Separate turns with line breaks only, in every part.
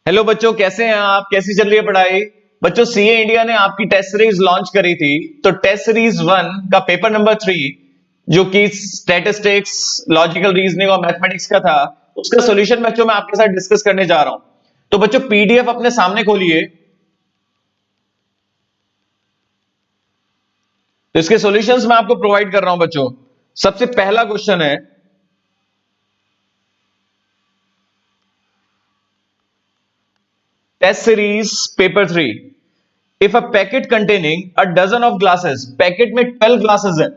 Hello बच्चों, कैसे हैं आप? कैसी चल रही है पढ़ाई? बच्चों, सीए इंडिया ने आपकी टेस्ट सीरीज लॉन्च करी थी। तो टेस्ट सीरीज 1 का पेपर नंबर 3, जो कि स्टैटिस्टिक्स, लॉजिकल रीजनिंग और मैथमेटिक्स का था, उसका सॉल्यूशन बच्चों मैं आपके साथ डिस्कस करने जा रहा हूं। तो बच्चों, पीडीएफ अपने सामने खोलिए। तो इसके सॉल्यूशंस मैं आपको प्रोवाइड कर रहा हूं बच्चों। सबसे पहला क्वेश्चन है, test series paper 3, if a packet containing a dozen of glasses, packet में 12 ग्लासेस है।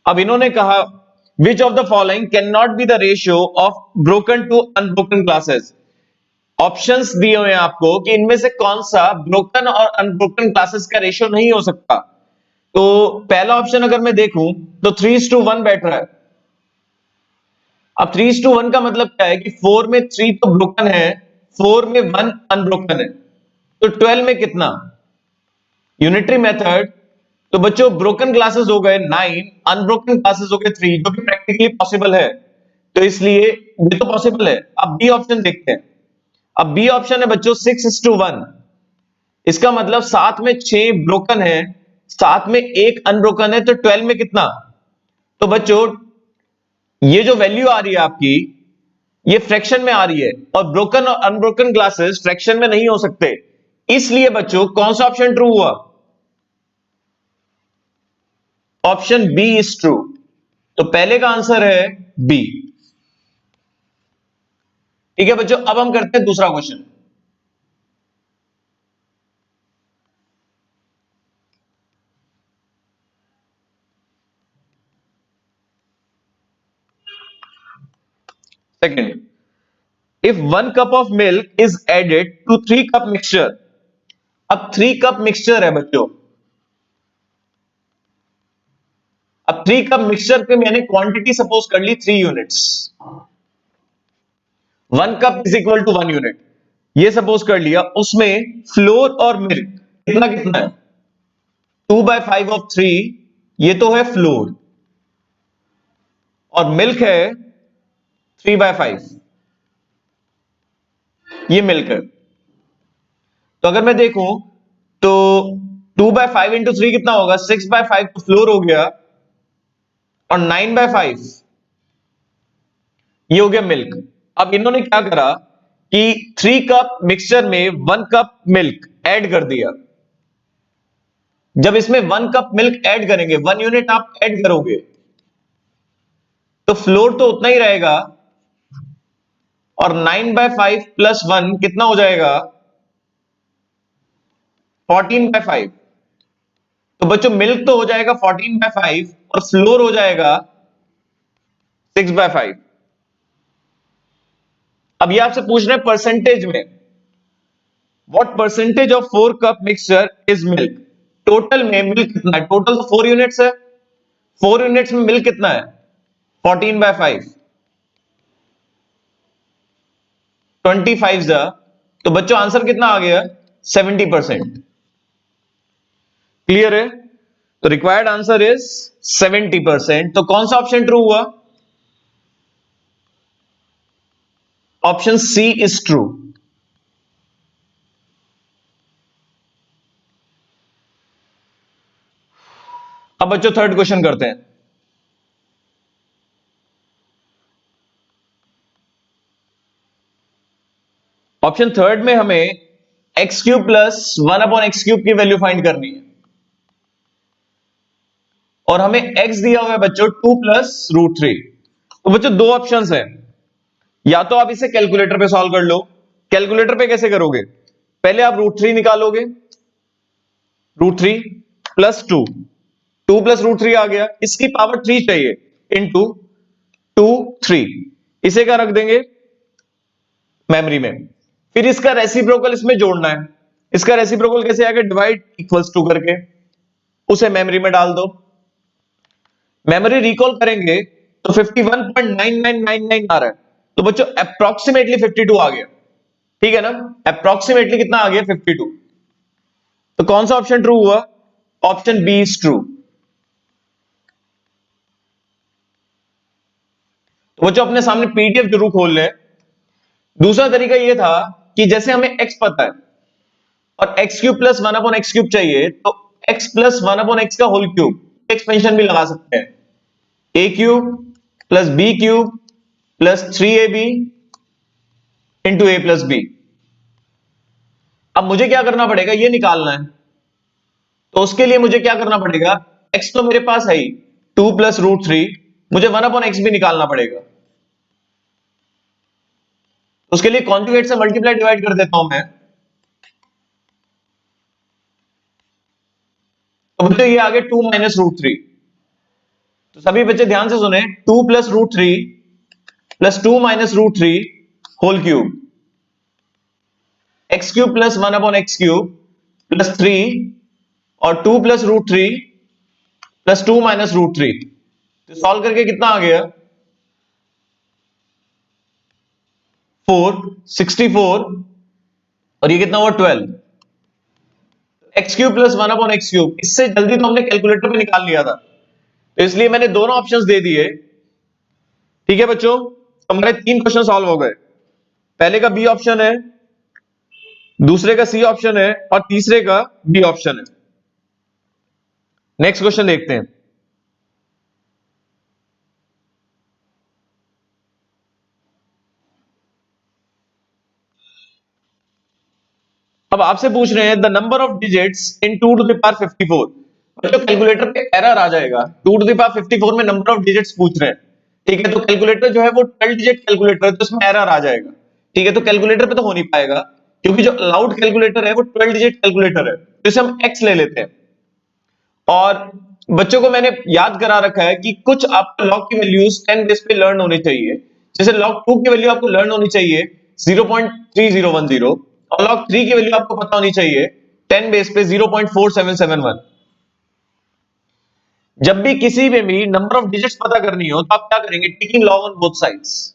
अब इन्होंने कहा, which of the following can not be the ratio of broken to unbroken classes. Options दिए हुए हैं आपको कि इनमें से कौन सा ब्रोकन और अनब्रोकन क्लासेस का रेशियो नहीं हो सकता। तो पहला ऑप्शन अगर मैं देखूं तो 3:1 बैठ रहा है। अब 3:1 का मतलब क्या है कि 4 में 3 तो ब्रोकन है, 4 में 1 अनब्रोकन है। तो 12 में कितना? Unitary method. तो बच्चों, ब्रोकन क्लासेस हो गए 9, अनब्रोकन क्लासेस हो गए 3, जो कि प्रैक्टिकली पॉसिबल है। तो इसलिए ये तो पॉसिबल है। अब बी ऑप्शन देखते हैं। अब बी ऑप्शन है बच्चों 6:1। इसका मतलब 7 में 6 ब्रोकन है, 7 में 1 अनब्रोकन है, तो 12 में कितना? तो बच्चों, ये जो वैल्यू आ रही है आपकी, ये फ्रैक्शन में आ रही है, और ब्रोकन और अनब्रोकन क्लासेस फ्रैक्शन में नहीं हो सकते। इसलिए बच्चों, कौन सा ऑप्शन ट्रू हुआ? Option B is true. तो पहले का आंसर है बी। ठीक है बच्चों, अब हम करते हैं दूसरा question. Second, if 1 cup of milk is added to 3 cup mixture. अब 3 कप मिक्सचर है बच्चों। अब 3 कप मिक्सचर पे मैंने क्वांटिटी सपोज कर ली 3 units. 1 cup is equal to 1 unit, ये सपोज कर लिया। उसमें फ्लोर और मिल्क कितना कितना है? 2/5 ऑफ 3, ये तो है फ्लोर, और मिल्क है 3/5, ये मिल्क है। तो अगर मैं देखूं तो 2/5 इंटू 3 कितना होगा? 6/5 तो फ्लोर हो गया, और 9/5 ये हो गया मिल्क। अब इन्होंने क्या करा कि 3 कप मिक्सचर में 1 कप मिल्क ऐड कर दिया। जब इसमें 1 कप मिल्क ऐड करेंगे, 1 यूनिट आप ऐड करोगे, तो फ्लोर तो उतना ही रहेगा, और 9/5 प्लस 1 कितना हो जाएगा? 14/5। तो बच्चों, मिल्क तो हो जाएगा 14/5, और फ्लोर हो जाएगा 6/5। अब ये आपसे पूछ रहे हैं परसेंटेज में, what percentage of 4 cup mixture is milk. Total में मिल्क कितना है? टोटल तो 4 यूनिट्स है, 4 यूनिट्स में मिल्क कितना है? 14/5, 25 जा। तो बच्चों, आंसर कितना आ गया? 70%। क्लियर है? तो रिक्वायर्ड आंसर इज 70%। तो कौन सा ऑप्शन ट्रू हुआ? Option C is true. अब बच्चों, थर्ड क्वेश्चन करते हैं। ऑप्शन थर्ड में हमें एक्स क्यूब प्लस 1/x³ की वैल्यू फाइंड करनी है, और हमें x दिया हुआ है बच्चों 2 + √3। तो बच्चों, दो ऑप्शंस हैं। या तो आप इसे कैलकुलेटर पे सॉल्व कर लो। कैलकुलेटर पे कैसे करोगे? पहले आप √3 निकालोगे, √3 प्लस 2, 2 + √3 आ गया, इसकी पावर 3 चाहिए, इंटू 2 3, इसे क्या रख देंगे? मेमोरी में। फिर इसका रेसिप्रोकल इसमें जोड़ना है। इसका रेसिप्रोकल कैसे आएगा? डिवाइड इक्वल्स टू करके उसे मेमोरी में डाल दो। मेमोरी रिकॉल करेंगे तो 51.9999 आ रहा है। तो बच्चों, अप्रोक्सीमेटली 52 आ गया। ठीक है ना? अप्रोक्सीमेटली कितना आ गया? 52। तो कौन सा ऑप्शन ट्रू हुआ? Option B is true. तो बच्चों अपने सामने पीडीएफ जरूर खोल लें। दूसरा तरीका यह था कि जैसे हमें x पता है और x cube plus one upon x cube चाहिए, तो x plus one upon x का होल क्यूब एक्सपेंशन भी लगा सकते हैं, a cube plus b cube plus 3ab into a plus b. अब मुझे क्या करना पड़ेगा, ये निकालना है। तो उसके लिए मुझे क्या करना पड़ेगा, x तो मेरे पास है ही 2 प्लस रूट 3, मुझे वन अपॉन एक्स भी निकालना पड़ेगा। उसके लिए कॉन्जुगेट से मल्टीप्लाई डिवाइड कर देता हूं मैं। तो बच्चों ये आगे 2 माइनस रूट 3। तो सभी बच्चे ध्यान से सुने, 2 plus root 3 plus 2 minus root 3 whole cube, X cube plus one upon x cube plus 3 और 2 plus root 3 plus 2 minus root 3। तो सॉल्व करके कितना आ गया, 4 64 और ये कितना हुआ 12। X cube plus one upon x cube, इससे जल्दी तो हमने कैलकुलेटर पे निकाल लिया था, तो इसलिए मैंने दोनों ऑप्शंस दे दिए। ठीक है बच्चों, तो हमारे 3 क्वेश्चन सॉल्व हो गए। पहले का बी ऑप्शन है, दूसरे का सी ऑप्शन है और तीसरे का बी ऑप्शन है। नेक्स्ट क्वेश्चन देखते हैं। अब आपसे पूछ रहे हैं the number of digits in 2 to the power 54। तो कैलकुलेटर पे एरर आ जाएगा, 2 टू द पावर 54 में नंबर ऑफ डिजिट्स पूछ रहे हैं। ठीक है, तो कैलकुलेटर जो है वो 12 डिजिट कैलकुलेटर है, तो इसमें एरर आ जाएगा। ठीक है, तो कैलकुलेटर पे तो हो नहीं पाएगा, क्योंकि जो अलाउड कैलकुलेटर है वो 12 डिजिट कैलकुलेटर है, तो इसे हम एक्स ले लेते हैं। और बच्चों को मैंने याद करा रखा है कि कुछ आपको लॉग की वैल्यूज 10 बेस पे लर्न होनी चाहिए। जैसे लॉग 2 की वैल्यू आपको लर्न होनी चाहिए 0.3010 और लॉग 3 की वैल्यू आपको पता होनी चाहिए 10 बेस पे 0.4771। जब भी किसी में भी नंबर ऑफ डिजिट्स पता करनी हो तो आप क्या करेंगे, taking log on both sides.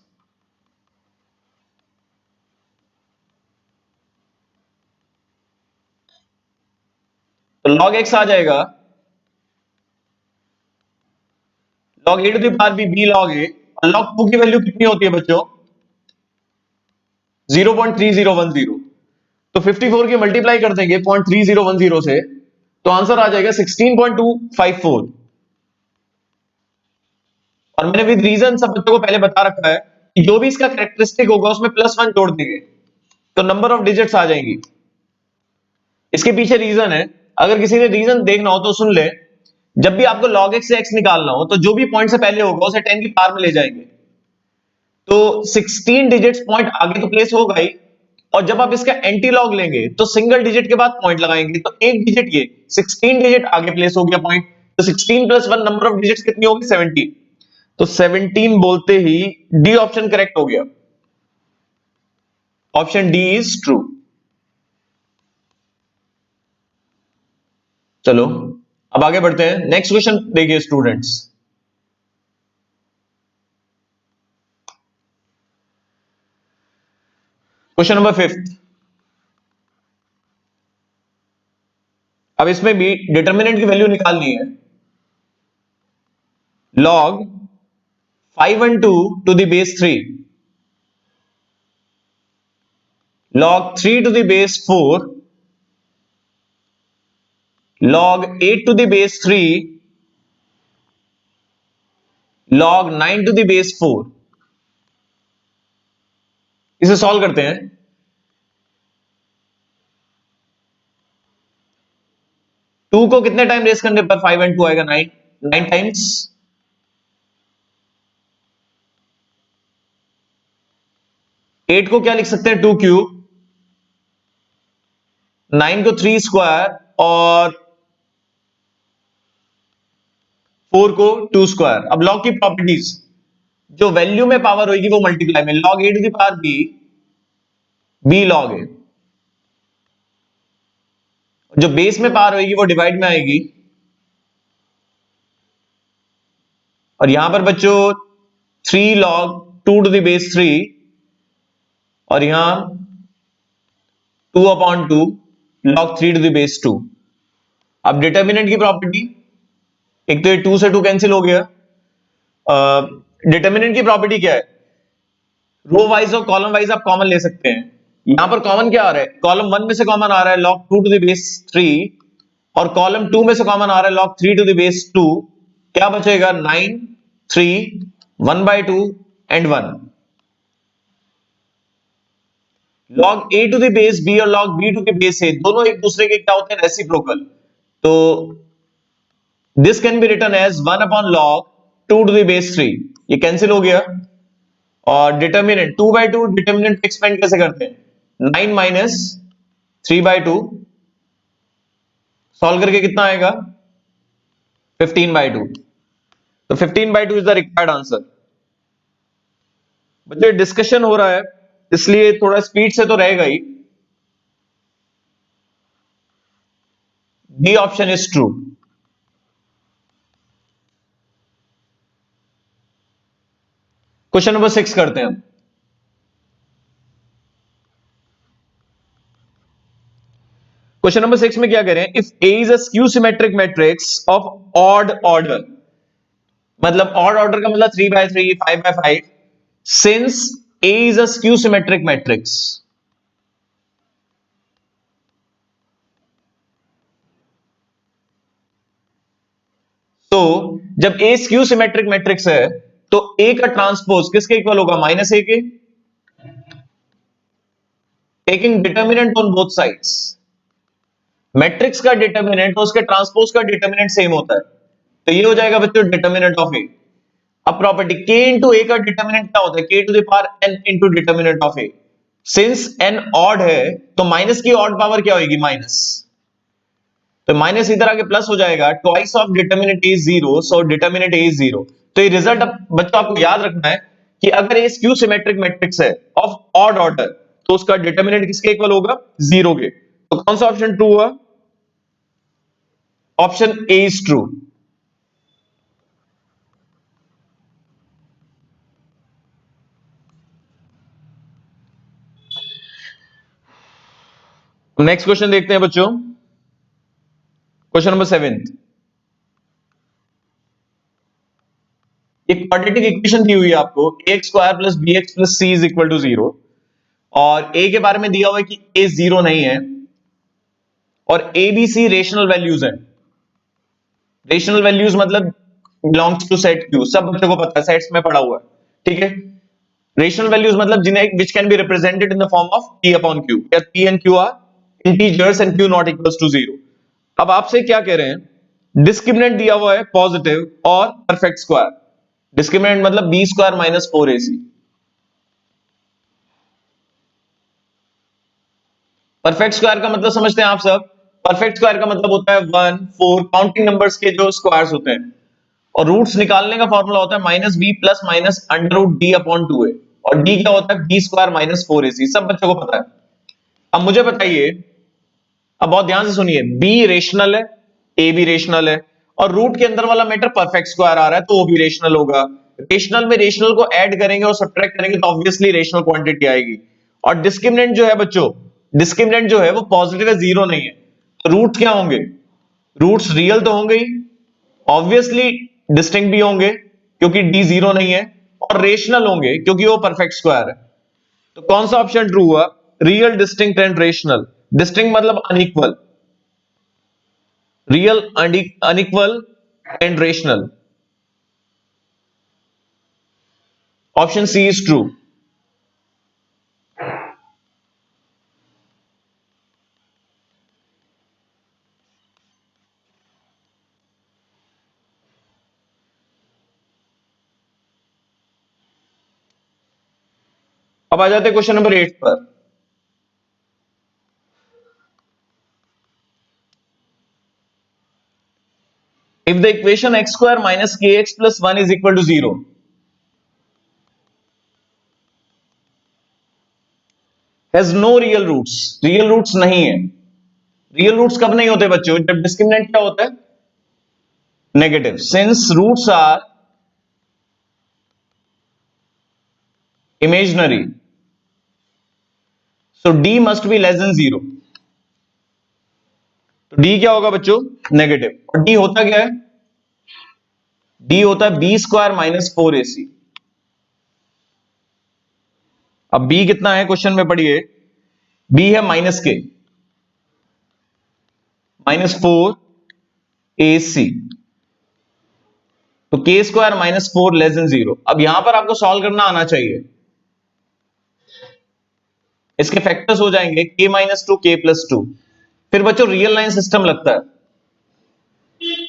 तो लॉग एक्स आ जाएगा, log a to the power b log a, और लॉग 2 की वैल्यू कितनी होती है बच्चों, 0.3010। तो 54 की मल्टीप्लाई कर देंगे 0.3010 से, तो आंसर आ जाएगा 16.254। और मैंने विद रीजन सब बच्चों को पहले बता रखा है कि जो भी इसका कैरेक्टरिस्टिक होगा उसमें +1 जोड़ देंगे तो नंबर ऑफ डिजिट्स आ जाएंगी। इसके पीछे रीजन है, अगर किसी ने रीजन देखना हो तो सुन ले। जब भी आपको log x से x निकालना हो तो जो भी पॉइंट से पहले होगा उसे 10 की पावर में ले जाएंगे, तो 16 डिजिट्स पॉइंट आगे तो प्लेस होगा ही, और जब आप इसका एंटी लॉग लेंगे तो सिंगल डिजिट के बाद पॉइंट लगाएंगे, तो एक डिजिट ये 16 डिजिट आगे प्लेस हो गया पॉइंट, तो 16 प्लस 1 नंबर ऑफ डिजिट्स कितनी होगी, 17। तो 17 बोलते ही डी ऑप्शन करेक्ट हो गया, ऑप्शन डी इज ट्रू। चलो अब आगे बढ़ते हैं, नेक्स्ट क्वेश्चन देखिए स्टूडेंट्स। Question number 5। अब इसमें भी डिटर्मिनेंट की वैल्यू निकालनी है। log 512 to the base 3, log 3 to the base 4, log 8 to the base 3, log 9 to the base 4। इसे सॉल्व करते हैं। 2 को कितने टाइम रेस करने पर 5 एंड 2 आएगा, 9 9 टाइम्स। 8 को क्या लिख सकते हैं, 2 क्यूब, 9 को 3 स्क्वायर और 4 को 2 स्क्वायर। अब लॉग की प्रॉपर्टीज, जो वैल्यू में पावर होगी वो मल्टीप्लाई में, log a to the power b, b log a, जो बेस में पावर होगी वो डिवाइड में आएगी। और यहां पर बच्चों 3 log 2 टू द बेस 3 और यहां 2/2 log 3 टू द बेस 2। अब डिटर्मिनेंट की प्रॉपर्टी, एक तो ये 2 से 2 कैंसिल हो गया, डिटर्मिनेंट की प्रॉपर्टी क्या है, रो वाइज और कॉलम वाइज आप कॉमन ले सकते हैं। यहां पर कॉमन क्या आ रहा है, कॉलम 1 में से कॉमन आ रहा है log 2 टू द बेस 3, और कॉलम 2 में से कॉमन आ रहा है log 3 टू द बेस 2। क्या बचेगा, 9, 3, 1/2 and 1। log a to the base b और log b to the base a दोनों एक दूसरे के क्या होते हैं, रेसिप्रोकल। तो this can be written as 1 upon log 2 to the base 3, ये कैंसिल हो गया। और डिटर्मिनेंट 2/2, डिटर्मिनेंट एक्सपेंड कैसे करते हैं, 9 माइनस 3/2, सॉल्व करके कितना आएगा, 15/2। तो 15/2 इज द रिक्वायर्ड आंसर। बच्चे डिस्कशन हो रहा है इसलिए थोड़ा स्पीड से तो रहेगा ही। D option is true. Question number 6 करते हैं। क्वेश्चन नंबर 6 में क्या करें, if A is a skew symmetric matrix of odd order, मतलब ऑड ऑर्डर का मतलब 3/3, 5/5, since A is a skew symmetric matrix. तो जब ए स्क्यू सिमेट्रिक मैट्रिक्स है तो ए का ट्रांसपोज किसके इक्वल होगा, -a के, taking determinant on both sides. Matrix का डिटर्मिनेंट और उसके ट्रांसपोज का डिटर्मिनेंट सेम होता है, तो ये हो जाएगा बच्चों डिटर्मिनेंट ऑफ ए। अब प्रॉपर्टी k इंटू ए का डिटर्मिनेंट क्या होता है, k to the power n into determinant of A. Since n odd है तो माइनस की ऑड पावर क्या होगी, माइनस, तो माइनस इधर आके प्लस हो जाएगा, twice of determinant is 0, so determinant is 0। तो ये रिजल्ट अब बच्चों आपको याद रखना है कि अगर ये स्क्यू सिमेट्रिक मैट्रिक्स है ऑफ ऑड ऑर्डर तो उसका डिटर्मिनेंट किसके इक्वल होगा, 0 के। तो कौन सा ऑप्शन ट्रू हुआ, option A is true. Next question देखते हैं बच्चों, क्वेश्चन नंबर 7। एक क्वाड्रेटिक इक्वेशन दी हुई है आपको, ax square plus B X plus C is equal to 0, और a के बारे में दिया हुआ है कि a 0 नहीं है, और A B C rational values है। रेशनल वैल्यूज मतलब बिलोंग्स टू सेट क्यू, सब बच्चों को पता है, सेट्स में पढ़ा हुआ है, ठीक है। रेशनल वैल्यूज मतलब जिन्हें which can be represented in the form of p upon q, या p and q are integers and q not equals to 0। अब आपसे क्या कह रहे हैं, डिस्क्रिमिनेंट दिया हुआ है पॉजिटिव और परफेक्ट स्क्वायर। डिस्क्रिमिनेंट मतलब b square minus 4ac। Perfect square का मतलब समझते हैं आप सब, परफेक्ट स्क्वायर का मतलब होता है 1, 4 काउंटिंग नंबर्स के जो स्क्वायर्स होते हैं, और रूट्स निकालने का फॉर्मूला होता है minus B plus minus under root D upon 2a, और डी क्या होता है बी स्क्वायर माइनस 4ac, सब बच्चों को पता है। अब मुझे बताइए, अब बहुत ध्यान से सुनिए, बी रेशनल है, ए भी रेशनल है, और रूट के अंदर वाला मैटर परफेक्ट स्क्वायर आ रहा है तो वो भी रेशनल होगा। रेशनल में रेशनल को ऐड करेंगे और सब्ट्रैक्ट करेंगे तो ऑब्वियसली रेशनल क्वांटिटी आएगी। और डिस्क्रिमिनेंट जो है बच्चों, डिस्क्रिमिनेंट जो है वो पॉजिटिव है, 0 नहीं है, तो रूट क्या होंगे, रूट्स रियल तो होंगे ही, ऑब्वियसली डिस्टिंक्ट भी होंगे क्योंकि डी 0 नहीं है, और रेशनल होंगे क्योंकि वो परफेक्ट स्क्वायर है। तो कौन सा ऑप्शन ट्रू हुआ, real, distinct and rational. Distinct मतलब unequal, real unequal and rational, option C is true. अब आ जाते हैं क्वेश्चन नंबर 8 पर। If the equation x square minus k x plus 1 is equal to 0 has no real roots, real roots नहीं है। Real roots कब नहीं होते बच्चों, जब डिस्क्रिमिनेंट क्या होता है, negative. Since roots are imaginary so D must be less than 0। तो डी क्या होगा बच्चों, नेगेटिव। और डी होता क्या है, डी होता है बी स्क्वायर माइनस 4ac। अब b कितना है क्वेश्चन में पढ़िए, b है -4 AC, तो k स्क्वायर -4 लेस देन 0। अब यहां पर आपको सॉल्व करना आना चाहिए, इसके फैक्टर्स हो जाएंगे k-2 k+2। फिर बच्चों रियल लाइन सिस्टम लगता है,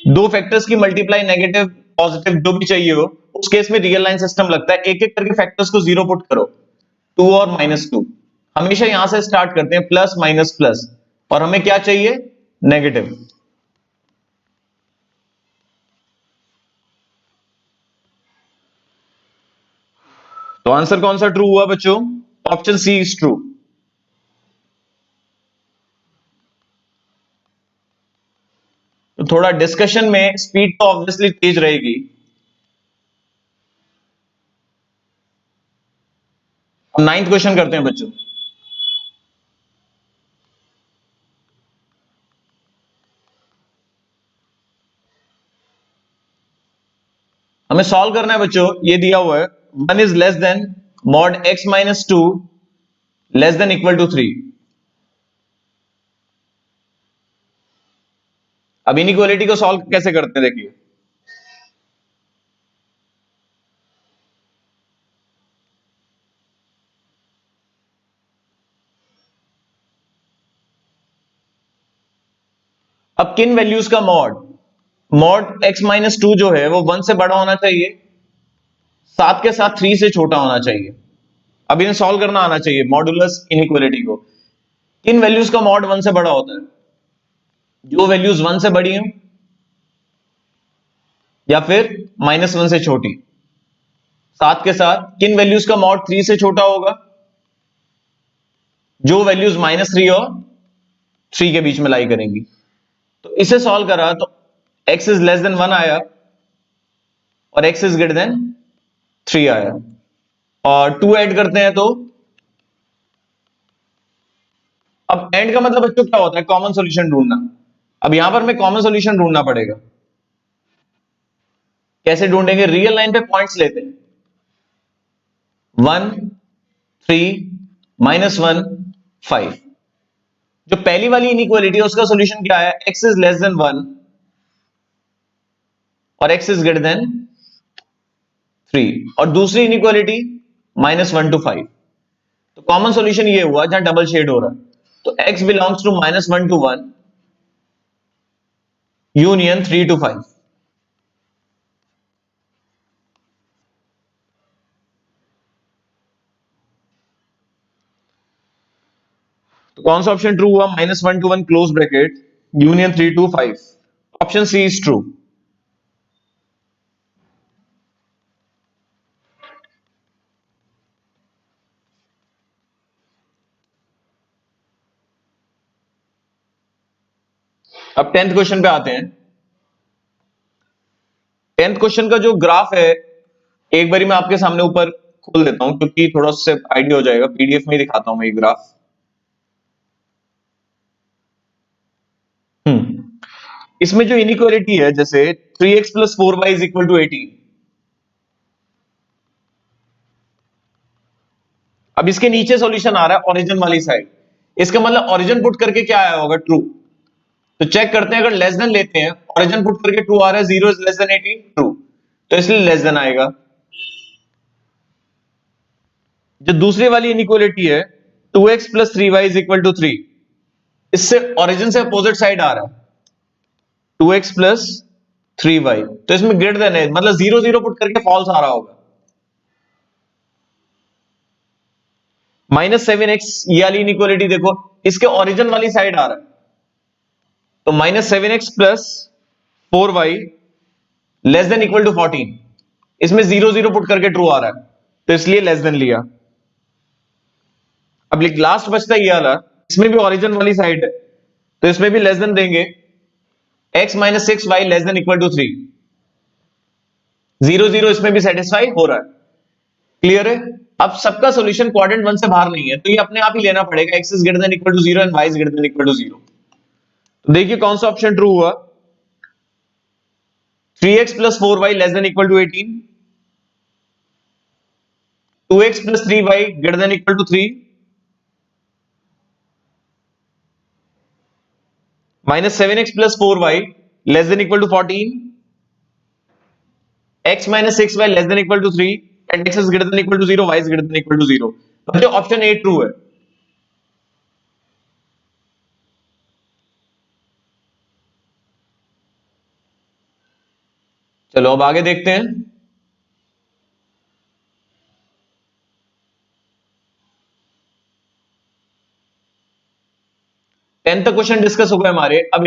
दो फैक्टर्स की मल्टीप्लाई नेगेटिव पॉजिटिव जो भी चाहिए हो, उस केस में रियल लाइन सिस्टम लगता है। एक एक करके फैक्टर्स को जीरो पुट करो, 2 और -2, हमेशा यहां से स्टार्ट करते हैं प्लस माइनस प्लस, और हमें क्या चाहिए, नेगेटिव। तो आंसर कौन सा ट्रू हुआ बच्चों, ऑप्शन सी इज ट्रू। तो थोड़ा डिस्कशन में स्पीड तो ऑब्वियसली तेज रहेगी। अब 9th क्वेश्चन करते हैं बच्चों। हमें सॉल्व करना है बच्चों, ये दिया हुआ है 1 is less than mod x-2 less than equal to 3। अब इनइक्वालिटी को सॉल्व कैसे करते हैं देखिए, अब किन वैल्यूज का मॉड, मॉड x-2 जो है वो 1 से बड़ा होना चाहिए, साथ के साथ 3 से छोटा होना चाहिए। अब इन्हें सॉल्व करना आना चाहिए मॉडुलस इनइक्वालिटी को। किन वैल्यूज का मॉड 1 से बड़ा होता है, जो वैल्यूज 1 से बड़ी हो या फिर -1 से छोटी। साथ के साथ किन वैल्यूज का मॉड 3 से छोटा होगा, जो वैल्यूज -3 और 3 के बीच में लाई करेंगी। तो इसे सॉल्व करा तो x इज लेस देन 1 आया और x इज ग्रेटर देन 3 आया, और 2 ऐड करते हैं तो, अब एंड का मतलब बच्चों क्या होता है, कॉमन सॉल्यूशन ढूंढना। अब यहां पर हमें कॉमन सॉल्यूशन ढूंढना पड़ेगा। कैसे ढूंढेंगे, रियल लाइन पे पॉइंट्स लेते हैं, 1 3 -1 5। जो पहली वाली इनइक्वालिटी है उसका सॉल्यूशन क्या है, x इज लेस देन 1 और x इज ग्रेटर देन 3, और दूसरी इनइक्वालिटी -1 to 5। तो कॉमन सॉल्यूशन ये हुआ जहां डबल शेड हो रहा है, तो x belongs to -1 to 1 union 3 to 5। तो कौन सा ऑप्शन ट्रू हुआ, -1 to 1 close bracket union 3 to 5, option C is true. अब 10th क्वेश्चन पे आते हैं। 10th क्वेश्चन का जो ग्राफ है, एक बारी मैं आपके सामने ऊपर खोल देता हूं क्योंकि थोड़ा उससे आइडिया हो जाएगा, पीडीएफ में ही दिखाता हूं मैं ये ग्राफ। इसमें जो इनइक्वालिटी है, जैसे 3x + 4y is equal to 18, अब इसके नीचे सॉल्यूशन आ रहा है ओरिजिन वाली साइड, इसका मतलब ओरिजिन पुट करके क्या आया होगा, ट्रू। तो चेक करते हैं, अगर लेस देन लेते हैं, ओरिजिन पुट करके ट्रू आ रहा है, 0 इज लेस देन 18 ट्रू, तो इसलिए लेस देन आएगा। जो दूसरी वाली इनइक्वालिटी है 2x + 3y is equal to 3, इससे ओरिजिन से अपोजिट साइड आ रहा है 2x + 3y, तो इसमें ग्रेटर देन है, मतलब 0 0 पुट करके फॉल्स आ रहा होगा। -7x ये वाली इनइक्वालिटी देखो, इसके ओरिजिन वाली साइड आ रहा है, तो -7x + 4y less than equal to 14, इसमें 0 0 पुट करके ट्रू आ रहा है, तो इसलिए लेस देन लिया। अब लास्ट बचता है ये वाला, इसमें भी ओरिजिन वाली साइड है, तो इसमें भी लेस देन देंगे, x - 6y less than equal to 3, 0 0 इसमें भी सेटिस्फाई हो रहा है। क्लियर है। अब सबका सॉल्यूशन क्वाड्रेंट 1 से बाहर नहीं है, तो ये अपने आप ही लेना पड़ेगा, x is greater than equal to 0 and y is greater than equal to 0। तो देखिए कौन सा ऑप्शन ट्रू हुआ, 3x + 4y less than equal to 18, 2x plus 3y greater than equal to 3, minus 7x plus 4y less than equal to 14, x minus 6y less than equal to 3, and x is greater than equal to 0, y is greater than equal to 0. बच्चों option A true है। चलो अब आगे देखते हैं। 10th question discuss हो गए हमारे, अब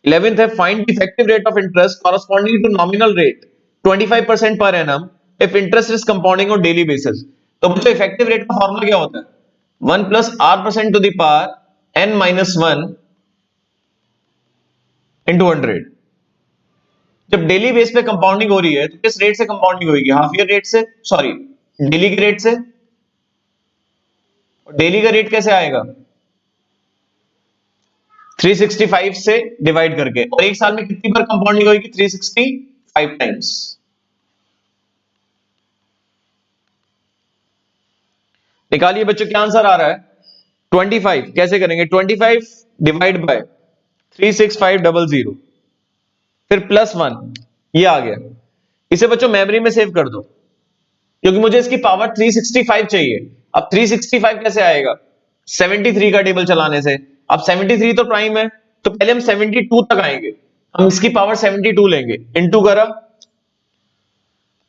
11th है find effective rate of interest corresponding to nominal rate 25% per annum if interest is compounding on daily basis. तो बच्चों इफेक्टिव रेट का फॉर्मूला क्या होता है? 1 plus R percent to the power N minus 1 into 100। जब daily base पे compounding हो रही है तो किस रेट से कंपाउंडिंग होगी? हाफ ईयर रेट से, सॉरी डेली के रेट से। और डेली का रेट कैसे आएगा? 365 से डिवाइड करके। और एक साल में कितनी बार कंपाउंडिंग होगी? 365 टाइम्स। निकालिए बच्चों क्या आंसर आ रहा है? 25 कैसे करेंगे? 25 डिवाइड बाय 36500 फिर प्लस 1, ये आ गया। इसे बच्चों मेमोरी में सेव कर दो क्योंकि मुझे इसकी पावर 365 चाहिए। अब 365 कैसे आएगा? 73 का टेबल चलाने से। अब 73 तो प्राइम है तो पहले हम 72 तक आएंगे। हम इसकी पावर 72 लेंगे, इंटू करा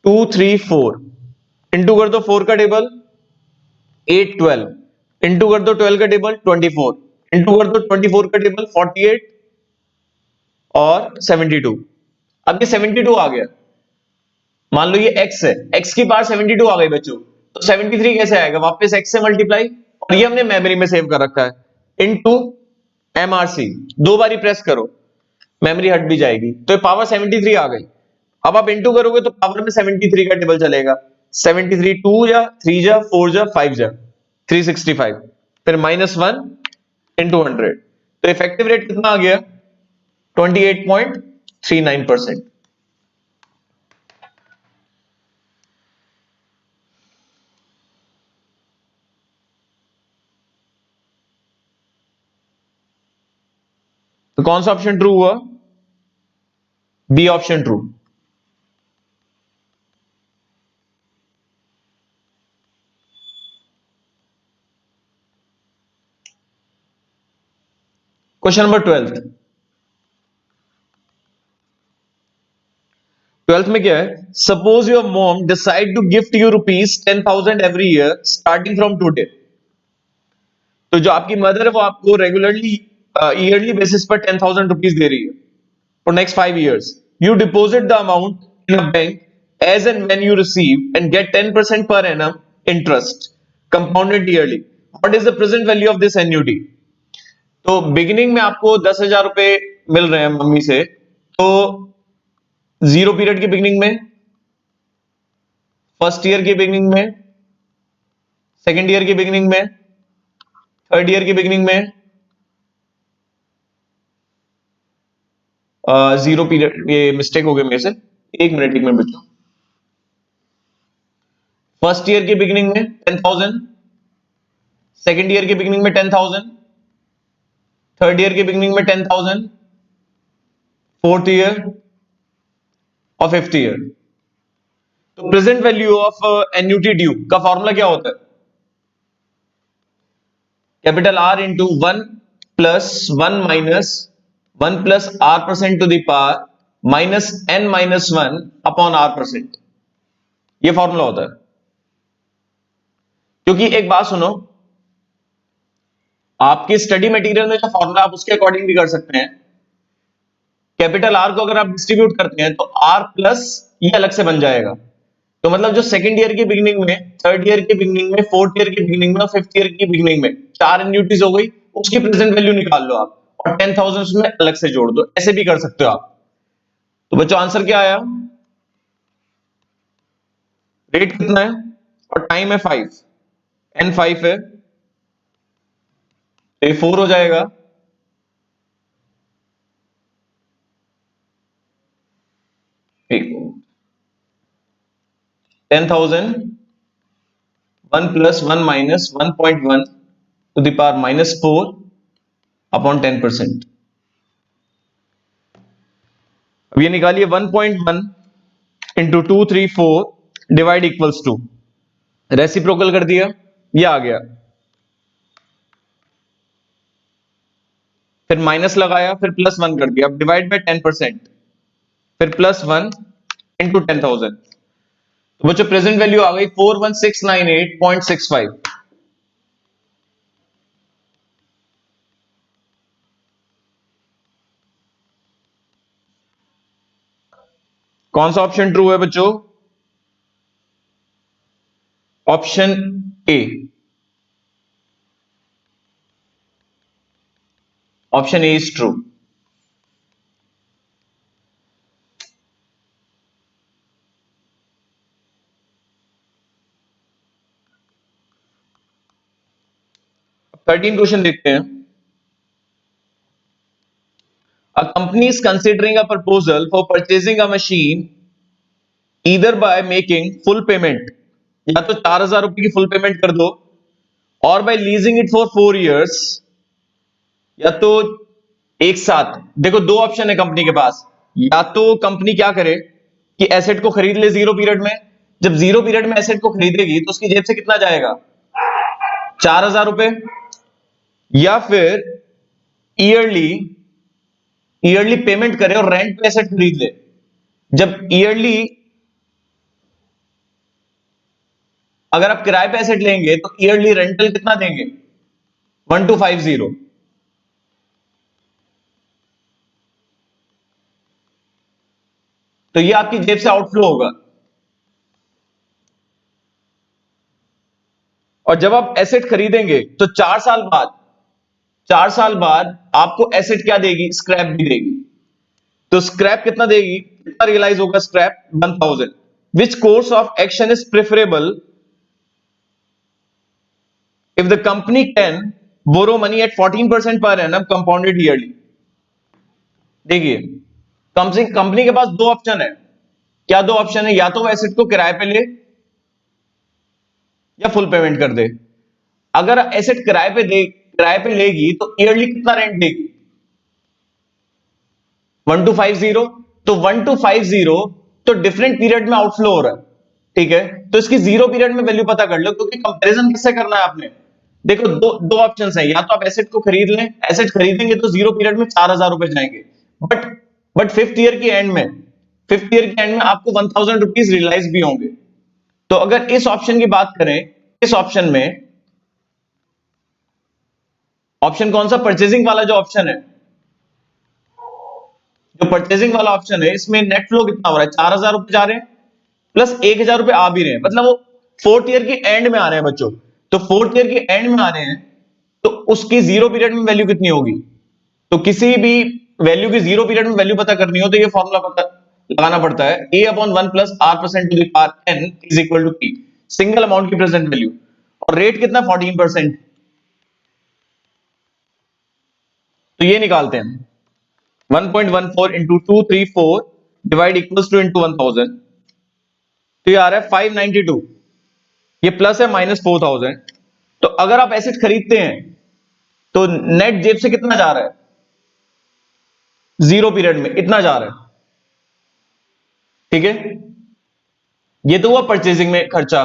2 3 4, इंटू कर दो 4 का टेबल 8 12, इंटू कर दो 12 का टेबल 24, इंटू कर दो 24 का टेबल 48 और 72। अब ये 72 आ गया। मान लो ये x है, x की पावर 72 आ गई बच्चों, तो 73 कैसे आएगा? वापस x से मल्टीप्लाई, और ये हमने मेमोरी में सेव कर रखा है, इनटू MRC। दो बारी प्रेस करो, मेमोरी हट भी जाएगी, तो ये पावर 73 आ गई। अब आप इंटू करोगे तो पावर में 73 का टेबल चलेगा। 73 2 जा 3 जा 4 जा 5 जा 365, फिर माइनस 1 इंटू 100। तो इफेक्टिव रेट कितना आ गया? 28.39%। तो कौन सा ऑप्शन ट्रू हुआ? B option true. Question number 12th में क्या है? Suppose your mom decide to gift you ₹10,000 every year starting from today. तो जो आपकी मदर है वो आपको रेगुलरली ईयरली बेसिस पर ₹10,000 दे रही है for next 5 years। You deposit the amount in a bank as and when you receive and get 10% per annum interest compounded yearly. What is the present value of this annuity? तो beginning में आपको 10,000 रुपए मिल रहे हैं mummy से, तो zero period की beginning में, फर्स्ट ईयर की बिगिनिंग में, सेकेंड ईयर की बिगिनिंग में, थर्ड ईयर की बिगिनिंग में जीरो पीरियड, ये मिस्टेक हो गई मेरे से, एक मिनट बच्चों। फर्स्ट ईयर की बिगिनिंग में 10,000, सेकेंड ईयर की बिगिनिंग में 10,000, थर्ड ईयर की बिगिनिंग में 10,000, फोर्थ ईयर और फिफ्थ ईयर। तो present value of annuity due का फॉर्मूला क्या होता है? Capital R into 1 plus R percent to the power minus n minus 1 upon R percent. ये फॉर्मूला होता है। क्योंकि एक बात सुनो, आपके स्टडी मटेरियल में जो फॉर्मूला आप उसके अकॉर्डिंग भी कर सकते हैं। कैपिटल आर को अगर आप डिस्ट्रीब्यूट करते हैं तो आर प्लस ये अलग से बन जाएगा। तो मतलब जो सेकंड ईयर की बिगिनिंग में, थर्ड ईयर की बिगिनिंग में, फोर्थ ईयर की बिगिनिंग में और फिफ्थ ईयर की बिगिनिंग में चार एन्युटीज हो गई, उसकी प्रेजेंट वैल्यू निकाल लो आप और 10,000 उसमें अलग से जोड़ दो। ऐसे भी कर सकते हो आप। तो बच्चों आंसर क्या आया? रेट कितना है और टाइम है 5, एन 5 है, तो ये 4 हो जाएगा। एक 10,000 1 plus 1 minus 1.1 to the power minus 4 upon 10%। अब ये निकालिए 1.1 into 234 divide equals to, reciprocal कर दिया, ये आ गया, फिर माइनस लगाया, फिर प्लस 1 कर दिया, अब डिवाइड बाय 10%, फिर प्लस 1 इंटू 10,000। तो बच्चों प्रेजेंट वैल्यू आ गई 41698.65। कौन सा ऑप्शन ट्रू है बच्चों? Option A, option A is true. Thirteen question देखते हैं। A company is considering a proposal for purchasing a machine either by making full payment, या तो 4,000 रुपए की फुल पेमेंट कर दो, और by leasing it for 4 years, या तो एक साथ। देखो दो ऑप्शन है कंपनी के पास, या तो कंपनी क्या करे कि एसेट को खरीद ले जीरो पीरियड में, जब जीरो पीरियड में एसेट को खरीदेगी तो उसकी जेब से कितना जाएगा? 4,000 रुपए, या फिर ईयरली ईयरली पेमेंट करे और रेंट पे एसेट खरीद ले। जब ईयरली, अगर आप किराए पे एसेट लेंगे तो ईयरली रेंटल कितना देंगे? 1250। तो ये आपकी जेब से आउटफ्लो होगा। और जब आप एसेट खरीदेंगे तो 4 साल बाद आपको एसेट क्या देगी? स्क्रैप भी देगी। तो स्क्रैप कितना देगी? कितना रियलाइज होगा scrap? 1000। Which course of action is preferable if the company can borrow money at 14% per annum compounded yearly. देखिए कंपनी के पास दो ऑप्शन है। क्या दो ऑप्शन है? या तो वो एसेट को किराए पे ले या फुल पेमेंट कर दे। अगर एसेट किराए पे लेगी तो ईयरली कितना रेंट देगी? 1250। तो 1250 तो डिफरेंट पीरियड में आउटफ्लो हो रहा है, ठीक है। तो इसकी जीरो पीरियड में वैल्यू पता कर लो, क्योंकि कंपैरिजन किससे करना है आपने। देखो दो दो ऑप्शन है, या तो आप एसेट को खरीद लें, एसेट खरीदेंगे तो जीरो पीरियड में 4,000 रुपए जाएंगे, बट फिफ्थ ईयर की एंड में आपको 1,000 रुपीज रियलाइज भी होंगे। तो अगर इस ऑप्शन की बात करें, इस ऑप्शन में ऑप्शन कौन सा? परचेजिंग वाला जो ऑप्शन है, जो परचेजिंग वाला ऑप्शन है, इसमें नेट फ्लो कितना हो रहा है? 4,000 रुपए जा रहे हैं प्लस 1,000 रुपए आ भी रहे हैं, मतलब वो फोर्थ ईयर की एंड में आ रहे हैं बच्चों। तो फोर्थ ईयर की एंड में आ रहे हैं तो उसकी जीरो पीरियड में वैल्यू कितनी होगी? तो किसी भी वैल्यू की जीरो पीरियड में वैल्यू पता करनी हो तो ये फॉर्मूला पता लगाना पड़ता है, a upon 1 plus r% to the power n is equal to p, single amount की प्रेजेंट वैल्यू, और रेट कितना? 14%। तो ये निकालते हैं 1.14 into 234 divide equals to into 1000। तो ये आ रहा है 592, ये प्लस है माइनस 4000। तो अगर आप एसेट खरीदते हैं तो नेट जेब से कितना जा रहा है? जीरो पीरियड में इतना जा रहा है, ठीक है। ये तो हुआ परचेजिंग में खर्चा।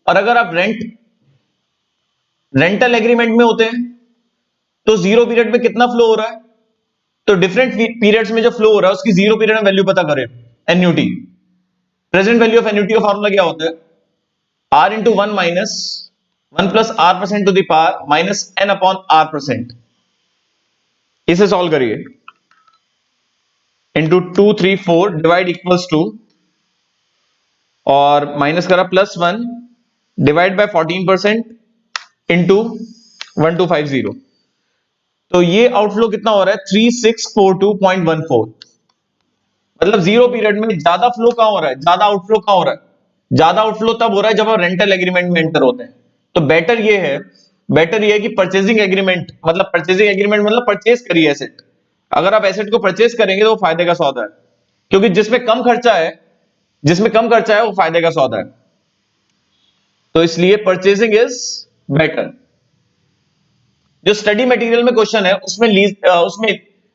और अगर आप रेंटल एग्रीमेंट में होते हैं तो जीरो पीरियड में कितना फ्लो हो रहा है? तो डिफरेंट पीरियड्स में जो फ्लो हो रहा है उसकी जीरो पीरियड में वैल्यू पता करें। Annuity, present value of annuity का फॉर्मूला क्या होता है? r into 1 minus 1 plus r% to the power minus n upon r%। इसे सॉल्व करिए, इंटू 234 डिवाइड इक्वल्स टू, और माइनस करा प्लस 1 डिवाइड बाय 14% इंटू 1250। तो ये आउटफ्लो कितना हो रहा है? 3642.14। मतलब जीरो पीरियड में ज्यादा फ्लो कहां हो रहा है? ज्यादा आउटफ्लो कहां हो रहा है? ज्यादा आउटफ्लो तब हो रहा है जब आप रेंटल एग्रीमेंट में एंटर होते हैं। तो बेटर ये है कि परचेजिंग एग्रीमेंट मतलब परचेज करिए एसेट। अगर आप एसेट को परचेज करेंगे तो वो फायदे का सौदा है, क्योंकि जिसमें कम खर्चा है वो फायदे का सौदा है। तो इसलिए परचेजिंग इज बेटर। जो स्टडी मटेरियल में क्वेश्चन है उसमें उसमें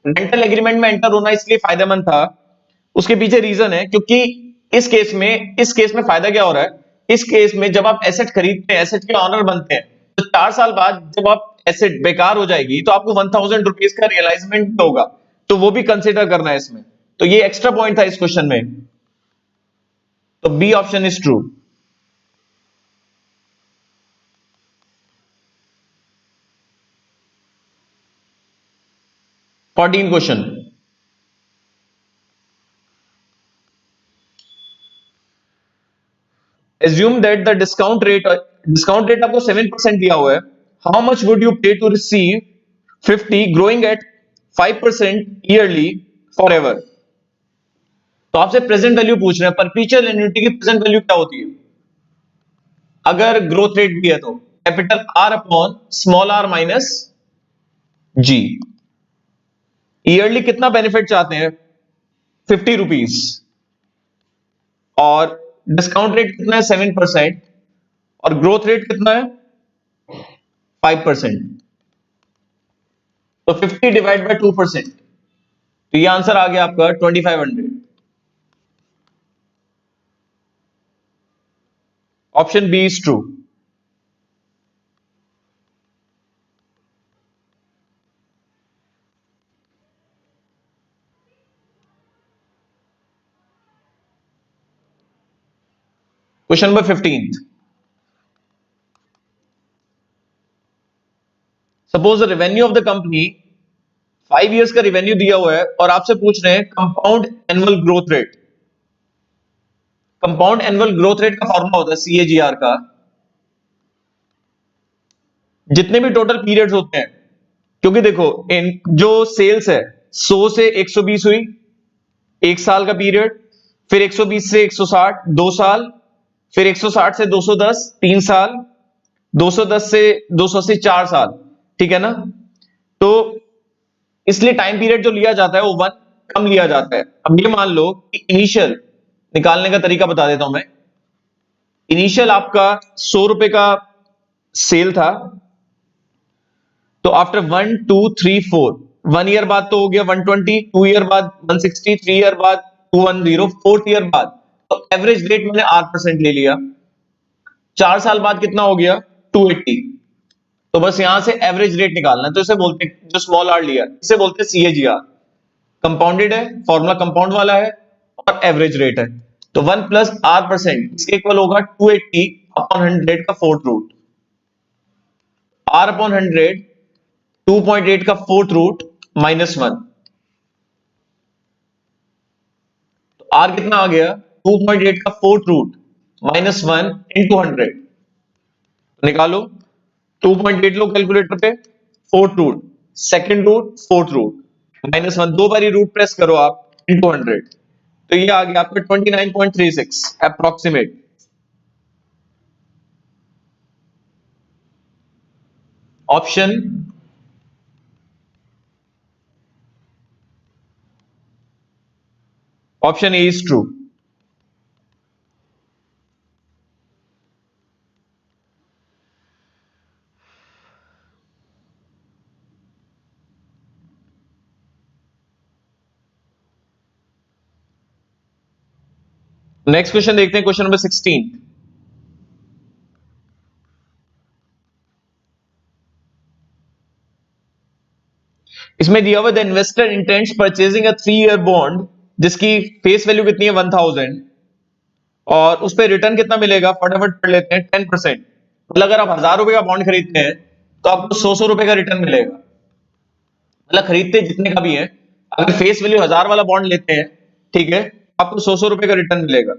रेंटल एग्रीमेंट में एंटर होना इसलिए फायदेमंद था, उसके पीछे रीजन है क्योंकि इस केस में फायदा क्या हो रहा है, इस केस में जब आप एसेट खरीदते हैं, एसेट के ऑनर बनते हैं, तो 4 साल बाद जब आप एसेट बेकार हो जाएगी तो आपको 1000 रुपीज का रियलाइजमेंट होगा, तो वो भी कंसिडर करना है इसमें। तो ये एक्स्ट्रा पॉइंट था इस क्वेश्चन में। तो B option is true. 14 question. assume that the discount rate आपको 7% दिया हुआ है, how much would you pay to receive 50 growing at 5% yearly forever? तो आपसे प्रेजेंट वैल्यू पूछ रहे हैं, परपेचुअल एन्युटी की प्रेजेंट वैल्यू क्या होती है अगर ग्रोथ रेट भी है तो, capital R upon small R minus G. Yearly कितना बेनिफिट चाहते हैं, 50 रुपीज, और डिस्काउंट रेट कितना है 7%, और ग्रोथ रेट कितना है 5%। तो 50 डिवाइड बाय 2%, तो ये आंसर आ गया आपका 2500। Option B is true. Question number 15। Suppose the revenue of the company, 5 years का रेवेन्यू दिया हुआ है और आपसे पूछ रहे हैं compound annual growth rate. Compound annual growth rate का फॉर्मूला होता है सीएजीआर का, जितने भी टोटल पीरियड्स होते हैं, क्योंकि देखो इन जो सेल्स है 100 से 120 हुई 1 साल का पीरियड, फिर 120 से 160 2 साल, फिर 160 से 210 3 साल, 210 से 280 4 साल, ठीक है ना। तो इसलिए टाइम पीरियड जो लिया जाता है वो 1 कम लिया जाता है। अब ये मान लो कि इनिशियल निकालने का तरीका बता देता हूं मैं। इनिशियल आपका 100 रुपए का सेल था, तो आफ्टर 1 2 3 4 1 ईयर बाद तो हो गया 120, 2 ईयर बाद 160, 3 ईयर बाद 210, 4th ईयर बाद तो एवरेज रेट मैंने 8% ले लिया। 4 साल बाद कितना हो गया 280। तो बस यहां से एवरेज रेट निकालना है, तो इसे बोलते हैं, जो स्मॉल आर लिया इसे बोलते हैं सीएजीआर। कंपाउंडेड है, फॉर्मूला कंपाउंड वाला है और एवरेज रेट है। तो 1 + R% इसके इक्वल होगा 280 अपॉन 100 का फोर्थ रूट। R अपॉन 100 2.8 का फोर्थ रूट -1। तो R कितना आ गया 2.8 का फोर्थ रूट -1 इंटू 100। निकालो 2.8 लो कैलकुलेटर पे, fourth root second root fourth root -1, दो बारी रूट प्रेस करो आप इंटू 100। तो ये आ गया आपका 29.36 approximate. Option option A is true. Next question देखते हैं, क्वेश्चन नंबर 16। इसमें दिया हुआ the investor intends purchasing a 3 year bond जिसकी फेस वैल्यू कितनी है 1000, और उस पर रिटर्न कितना मिलेगा, फटाफट पढ़ लेते हैं 10%। मतलब अगर आप 1000 रुपए का बॉन्ड खरीदते हैं तो आपको 100 रुपए का रिटर्न मिलेगा। मतलब खरीदते जितने का भी है, अगर फेस वैल्यू 1000 वाला बॉन्ड लेते हैं, ठीक है, आपको 100 रुपए का रिटर्न मिलेगा।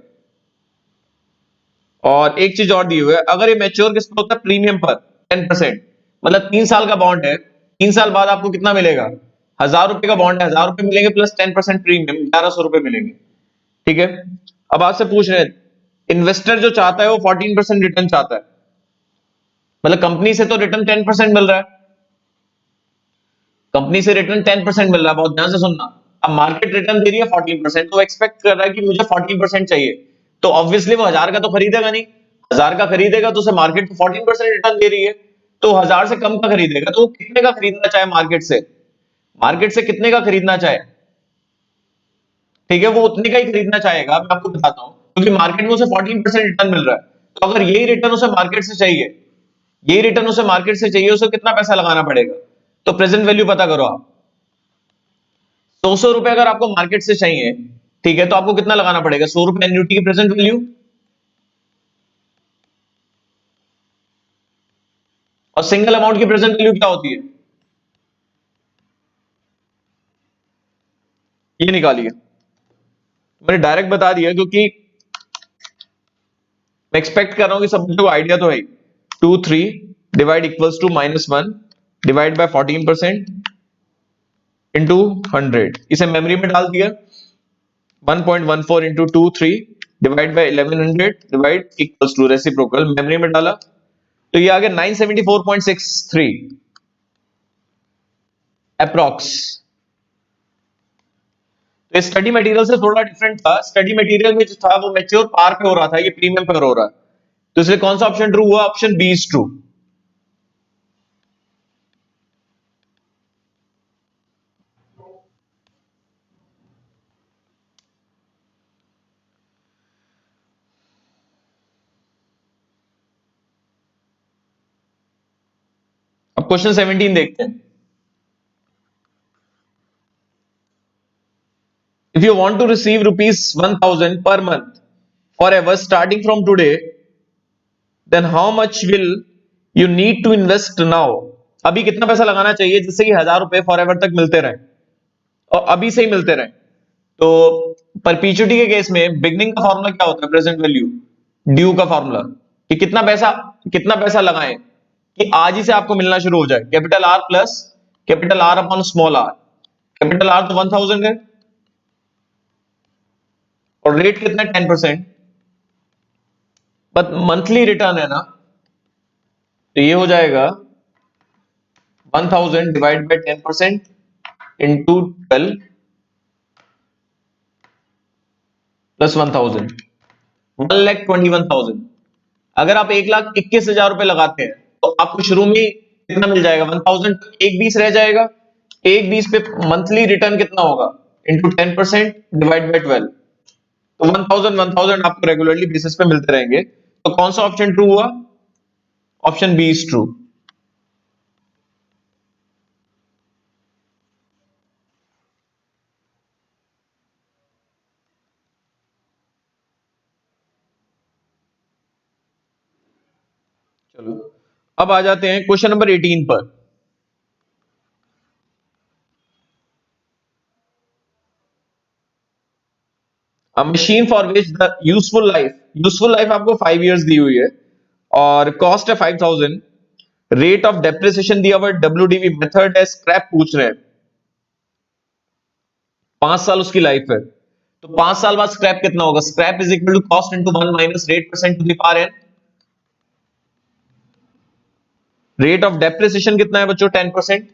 और एक चीज और दी हुई है, अगर ये मैच्योर किस पे होता है प्रीमियम पर 10%, मतलब 3 साल का बॉन्ड है, 3 साल बाद आपको कितना मिलेगा, 1000 रुपए का बॉन्ड है, 1000 रुपए मिलेंगे प्लस 10% प्रीमियम 1100 रुपए मिलेंगे। ठीक है। अब आपसे पूछ रहे हैं, इन्वेस्टर जो चाहता है वो 14% रिटर्न चाहता है, मतलब कंपनी से तो रिटर्न 10% मिल रहा है, कंपनी से रिटर्न 10% मिल रहा है, बहुत ध्यान से सुनना। अब मार्केट रिटर्न दे रही है 14%, तो एक्सपेक्ट कर रहा है कि मुझे 14% चाहिए, तो ऑब्वियसली वो 1000 का तो खरीदेगा नहीं, 1000 का खरीदेगा तो उसे मार्केट तो 14% रिटर्न दे रही है, तो 1000 से कम का खरीदेगा तो वो कितने का खरीदना चाहे मार्केट से कितने का खरीदना चाहे, ठीक है, वो उतने का ही खरीदना चाहेगा। मैं आपको बताता हूं, क्योंकि मार्केट में उसे 14% रिटर्न मिल रहा है, तो अगर यही रिटर्न उसे मार्केट से चाहिए, यही रिटर्न उसे मार्केट से चाहिए, उसे कितना पैसा लगाना पड़ेगा? तो प्रेजेंट वैल्यू पता करो आप। 100 रुपए अगर आपको मार्केट से चाहिए, ठीक है, तो आपको कितना लगाना पड़ेगा? 100 रुपए एन्युटी की प्रेजेंट वैल्यू, और सिंगल अमाउंट की प्रेजेंट वैल्यू क्या होती है, ये निकालिए। मैंने डायरेक्ट बता दिया, क्योंकि मैं एक्सपेक्ट कर रहा हूं कि सब बच्चों को आइडिया तो है। 2 3 divide equals to -1 divide by 14% into 100, इसे मेमोरी में डाल दिया। 1.14 into 2 3 divide by 1100 divide equals to reciprocal, memory में डाला तो ये आ गया 974.63 अप्रॉक्स। तो स्टडी मटेरियल से थोड़ा डिफरेंट था। स्टडी मटेरियल में जो था वो मैच्योर पार पे हो रहा था, ये प्रीमियम पे हो रहा है, तो इसलिए कौन सा ऑप्शन ट्रू हुआ? Option B is true. अब क्वेश्चन 17 देखते हैं। If you want to receive rupees 1000 per month forever starting from today, then how much will you need to invest now? अभी कितना पैसा लगाना चाहिए जिससे कि 1000 रुपए फॉर तक मिलते रहे, और अभी से ही मिलते रहे? तो परपीचुटी के केस में बिगनिंग का फॉर्मूला क्या होता है? प्रेजेंट वैल्यू ड्यू का फॉर्मूला, कि कितना पैसा लगाएं कि आज ही से आपको मिलना शुरू हो जाए। Capital R plus capital R upon small R. Capital R तो 1000 है, और रेट कितना है? 10%। बट मंथली रिटर्न है ना, तो ये हो जाएगा 1000 डिवाइड बाई 10% इंटू 12 प्लस 1000, 1,21,000। अगर आप 1,21,000 रुपए लगाते हैं तो आपको शुरू में कितना मिल जाएगा? 1000, एक 20 रह जाएगा। एक 20 पे मंथली रिटर्न कितना होगा? इंटू 10% डिवाइड बाई 12, तो 1000 आपको रेगुलरली बेसिस पे मिलते रहेंगे। तो कौन सा ऑप्शन ट्रू हुआ? Option B is true. चलो अब आ जाते हैं क्वेश्चन नंबर 18 पर। Machine for which the useful life आपको 5 इयर्स दी हुई है, और कॉस्ट है 5000। रेट ऑफ डेप्रिसिएशन दिया हुआ है, डब्ल्यूडीवी मेथड है, स्क्रैप पूछ रहे हैं। 5 साल उसकी लाइफ है, तो 5 साल बाद स्क्रैप कितना होगा? Scrap is equal to cost into 1 minus rate percent to the power N. Rate of depreciation कितना है बच्चों? 10%।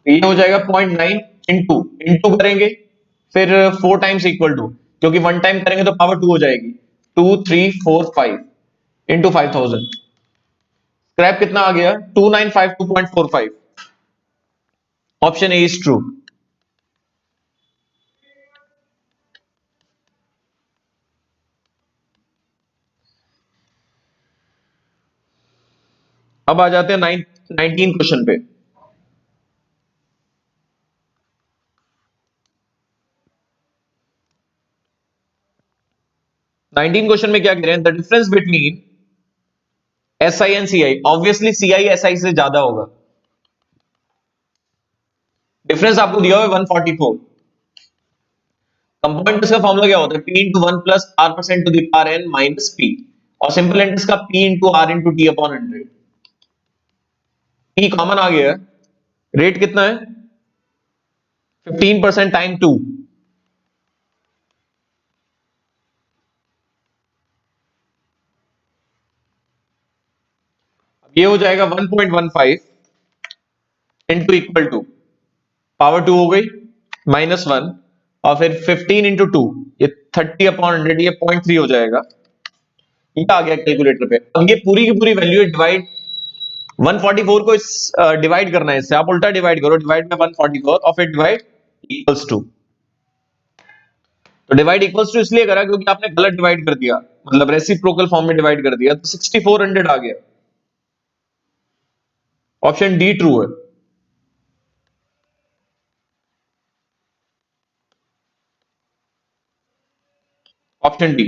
ये हो जाएगा 0.9 इंटू इंटू करेंगे, फिर 4 टाइम्स इक्वल टू, क्योंकि 1 टाइम करेंगे तो पावर 2 हो जाएगी। 2 3 4 5 इंटू 5000। स्क्रैप कितना आ गया? 2952.45। Option A is true. अब आ जाते हैं 19 क्वेश्चन पे। 19 क्वेश्चन में क्या कह रहे हैं? The difference between S I and C I. Obviously C I S I से ज्यादा होगा। डिफरेंस आपको दिया हुआ है 144। कंपाउंड इंटरेस्ट का फॉर्मूला क्या होता है? P into 1 plus R percent to the power N minus P, और सिंपल इंटरेस्ट का P into R into T upon 100। P common आ गया। रेट कितना है? 15% टाइम 2। ये हो जाएगा 1.15 इंटू इक्वल टू पावर 2 हो गई -1, और फिर 15 इंटू 2, ये 30 अपॉन 100, ये 0.3 हो जाएगा। ये आ गया कैलकुलेटर पे। अब ये पूरी की पूरी वैल्यू डिवाइड 144 को इस डिवाइड करना है इससे, आप उल्टा डिवाइड करो, डिवाइड बाय 144 और फिर डिवाइड इक्वल्स टू। तो डिवाइड इक्वल्स टू इसलिए करा क्योंकि आपने गलत डिवाइड कर दिया, मतलब रेसिप्रोकल फॉर्म में डिवाइड कर दिया, तो 6400 आ गया। ऑप्शन डी ट्रू है। Option D.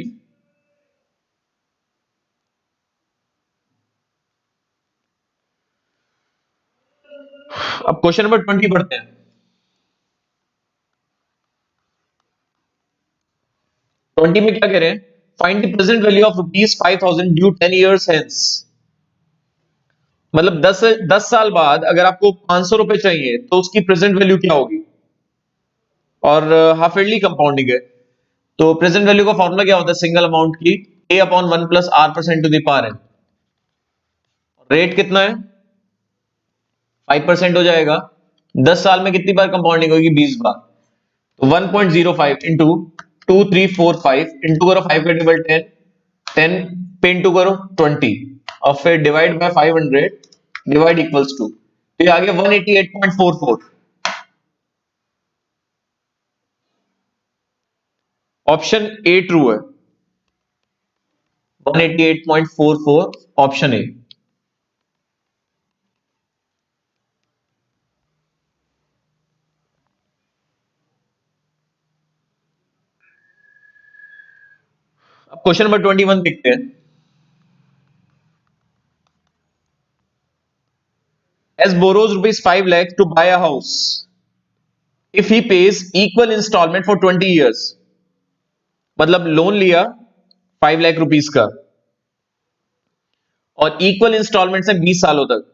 अब क्वेश्चन नंबर 20 पढ़ते हैं। 20 में क्या कह रहे हैं? Find the present value of ₹5000 due 10 years hence. मतलब 10 साल बाद अगर आपको 500 रुपए चाहिए तो उसकी प्रेजेंट वैल्यू क्या होगी? और हाफ ईयरली कंपाउंडिंग है, तो प्रेजेंट वैल्यू का फॉर्मूला क्या होता है सिंगल अमाउंट की? a upon 1 plus r percent to the power n। Rate कितना है? 5% हो जाएगा। 10 साल में कितनी बार कंपाउंडिंग होगी? 20 बार। तो 1.05 इंटू 2345 इंटू करो 5 का टेबल 10, 10 पे इंटू करो 20 और फिर divide by 500 divide equals to, तो ये आ गया 188.44। ऑप्शन ए ट्रू है। 188.44 ऑप्शन ए। अब क्वेश्चन नंबर 21 देखते हैं। As borrows ₹5 lakh to buy a house if he pays equal installment for 20 years। मतलब लोन लिया 5 लाख रुपीस का और इक्वल इंस्टॉलमेंट्स हैं 20 सालों तक।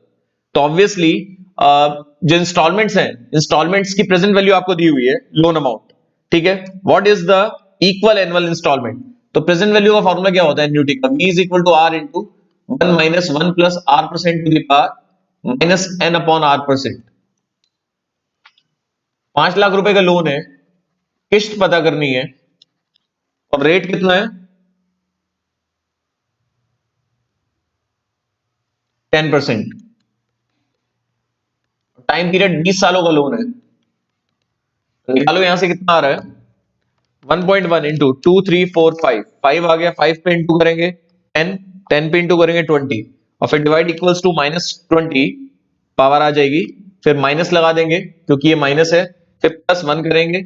तो ऑब्वियसली जो इंस्टॉलमेंट्स हैं, इंस्टॉलमेंट्स की प्रेजेंट वैल्यू आपको दी हुई है लोन अमाउंट, ठीक है। What is the equal annual instalment? तो प्रेजेंट वैल्यू का फॉर्मूला क्या होता है एन्युटी का? V is equal to R into 1 minus 1 plus R percent to the power minus N upon R percent. 5 lakh रुपए का लोन है, किस्त पता करनी है और रेट कितना है? 10%। टाइम पीरियड 20 सालों का लोन है। निकालो यहां से कितना आ रहा है? 1.1 इंटू 2345, 5 आ गया, 5 पे इंटू करेंगे 10, 10 पे इंटू करेंगे 20 और फिर डिवाइड इक्वल्स टू -20, पावर आ जाएगी, फिर माइनस लगा देंगे क्योंकि ये माइनस है, फिर +1 करेंगे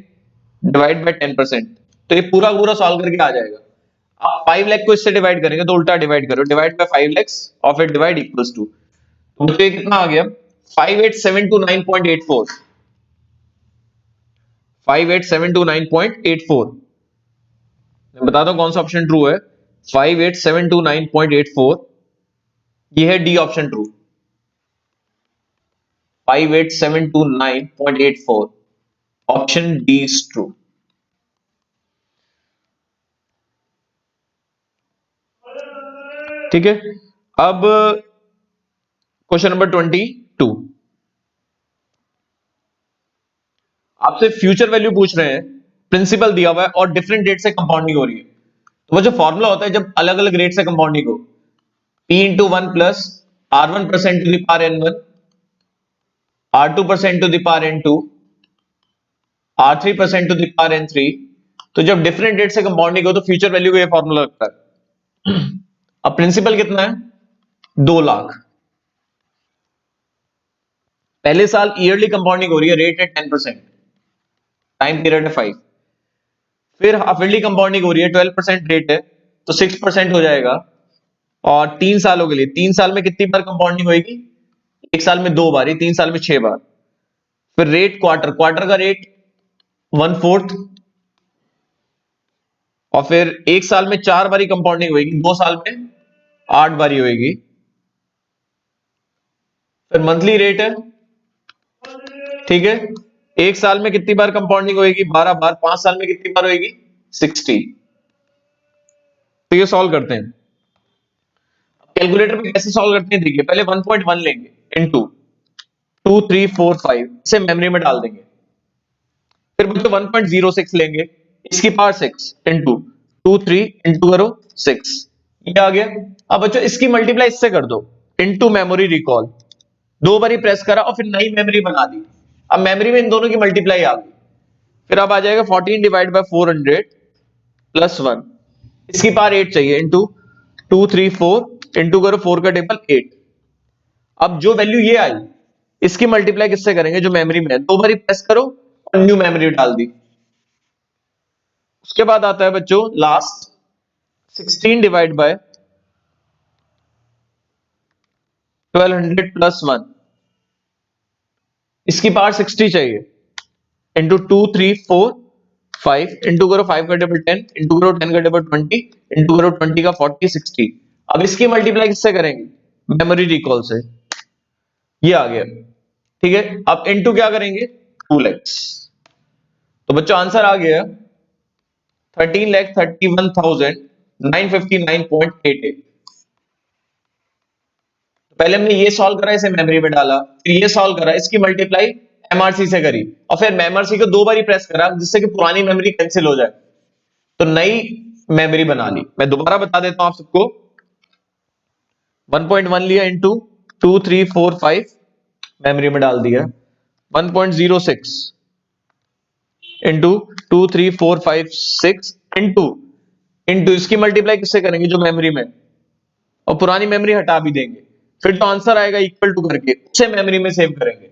डिवाइड बाय 10%। तो ये पूरा पूरा सॉल्व करके आ जाएगा। आप 5 लाख को इससे डिवाइड करेंगे तो उल्टा डिवाइड करो, डिवाइड बाय 5 लाख और फिर डिवाइड इक्वल्स टू, तो मुझे कितना आ गया? 58729.84। 58729.84। मैं बताता हूं कौन सा ऑप्शन ट्रू है। 58729.84, ये है D option true. 58729.84 option D is true. ठीक है। अब क्वेश्चन नंबर 22, आपसे फ्यूचर वैल्यू पूछ रहे हैं, प्रिंसिपल दिया हुआ है और डिफरेंट रेट से कंपाउंडिंग हो रही है। तो वो जो फॉर्मूला होता है जब अलग अलग रेट से कंपाउंडिंग हो, p into 1 plus R1 percent to the power n1, R2 percent to the power n2, R3 percent to the power n3। तो जब डिफरेंट रेट से कंपाउंडिंग हो तो फ्यूचर वैल्यू को ये फॉर्मूला लगता है। अब प्रिंसिपल कितना है? 2 लाख। पहले साल ईयरली कंपाउंडिंग हो रही है, रेट है 10%, टाइम पीरियड है 5। फिर हाफ ईयरली कंपाउंडिंग हो रही है, 12% रेट है, तो 6% हो जाएगा। और 3 सालों के लिए, 3 साल में कितनी बार कंपाउंडिंग होगी? एक साल में 2 बार, 3 साल में 6 बार। फिर रेट क्वार्टर, क्वार्टर का रेट 1/4, और फिर एक साल में 4 बारी कंपाउंडिंग होगी, 2 साल में 8 बारी होगी। फिर मंथली रेट है, ठीक है। एक साल में कितनी बार कंपाउंडिंग होगी? 12 बार। 5 साल में कितनी बार होगी? 60। तो ये सॉल्व करते हैं। कैलकुलेटर पे कैसे सॉल्व करते हैं देखिए, पहले 1.1 लेंगे इनटू 2345, इसे मेमोरी में डाल देंगे। फिर बच्चों 1.06 लेंगे, इसकी पावर 6 इंटू 23 इंटू करो 6, ये आ गया। अब बच्चों इसकी मल्टीप्लाई इससे कर दो, इनटू मेमोरी रिकॉल। दो बारी प्रेस करा और फिर नई मेमोरी बना दी। अब मेमोरी में इन दोनों की मल्टीप्लाई आ गई। फिर अब आ जाएगा 14 डिवाइड बाय 400 प्लस 1। इसकी पावर 8 चाहिए, इंटू 2 3 4, इंटू करो 4 का टेबल 8। अब जो वैल्यू ये आई, इसकी मल्टीप्लाई किससे करेंगे, जो मेमोरी में है। दो बारी प्रेस करो और न्यू मेमोरी डाल दी। उसके बाद आता है बच्चों लास्ट 16 डिवाइड बाय 1200 प्लस 1। इसकी पावर 60 चाहिए, इंटू 2 3 4 5, इंटू करो 5 का टेबल 10, इंटू करो 10 का टेबल 20, इंटू करो 20 का 40 60। अब इसकी मल्टीप्लाई किससे करेंगे, मेमोरी रिकॉल से। ये आ गया। ठीक है, अब इंटू क्या करेंगे, 2 lakhs। तो बच्चों आंसर आ गया 13,31,959.88। पहले हमने ये सॉल्व करा, इसे मेमोरी में डाला, फिर ये सॉल्व करा, इसकी मल्टीप्लाई एमआरसी से करी, और फिर एमआरसी को दो बारी प्रेस करा जिससे कि पुरानी मेमोरी कैंसिल हो जाए, तो नई मेमोरी बना ली। मैं दोबारा बता देता हूं आप सबको। 1.1 लिया, इंटू 2 3 4 5 मेमोरी में डाल दिया। 1.06 इंटू 2 3 4 5 6, इंटू इंटू इसकी मल्टीप्लाई किससे करेंगे, जो मेमोरी में, और पुरानी मेमोरी हटा भी देंगे। फिर तो आंसर आएगा इक्वल टू करके, उसे मेमोरी में सेव करेंगे।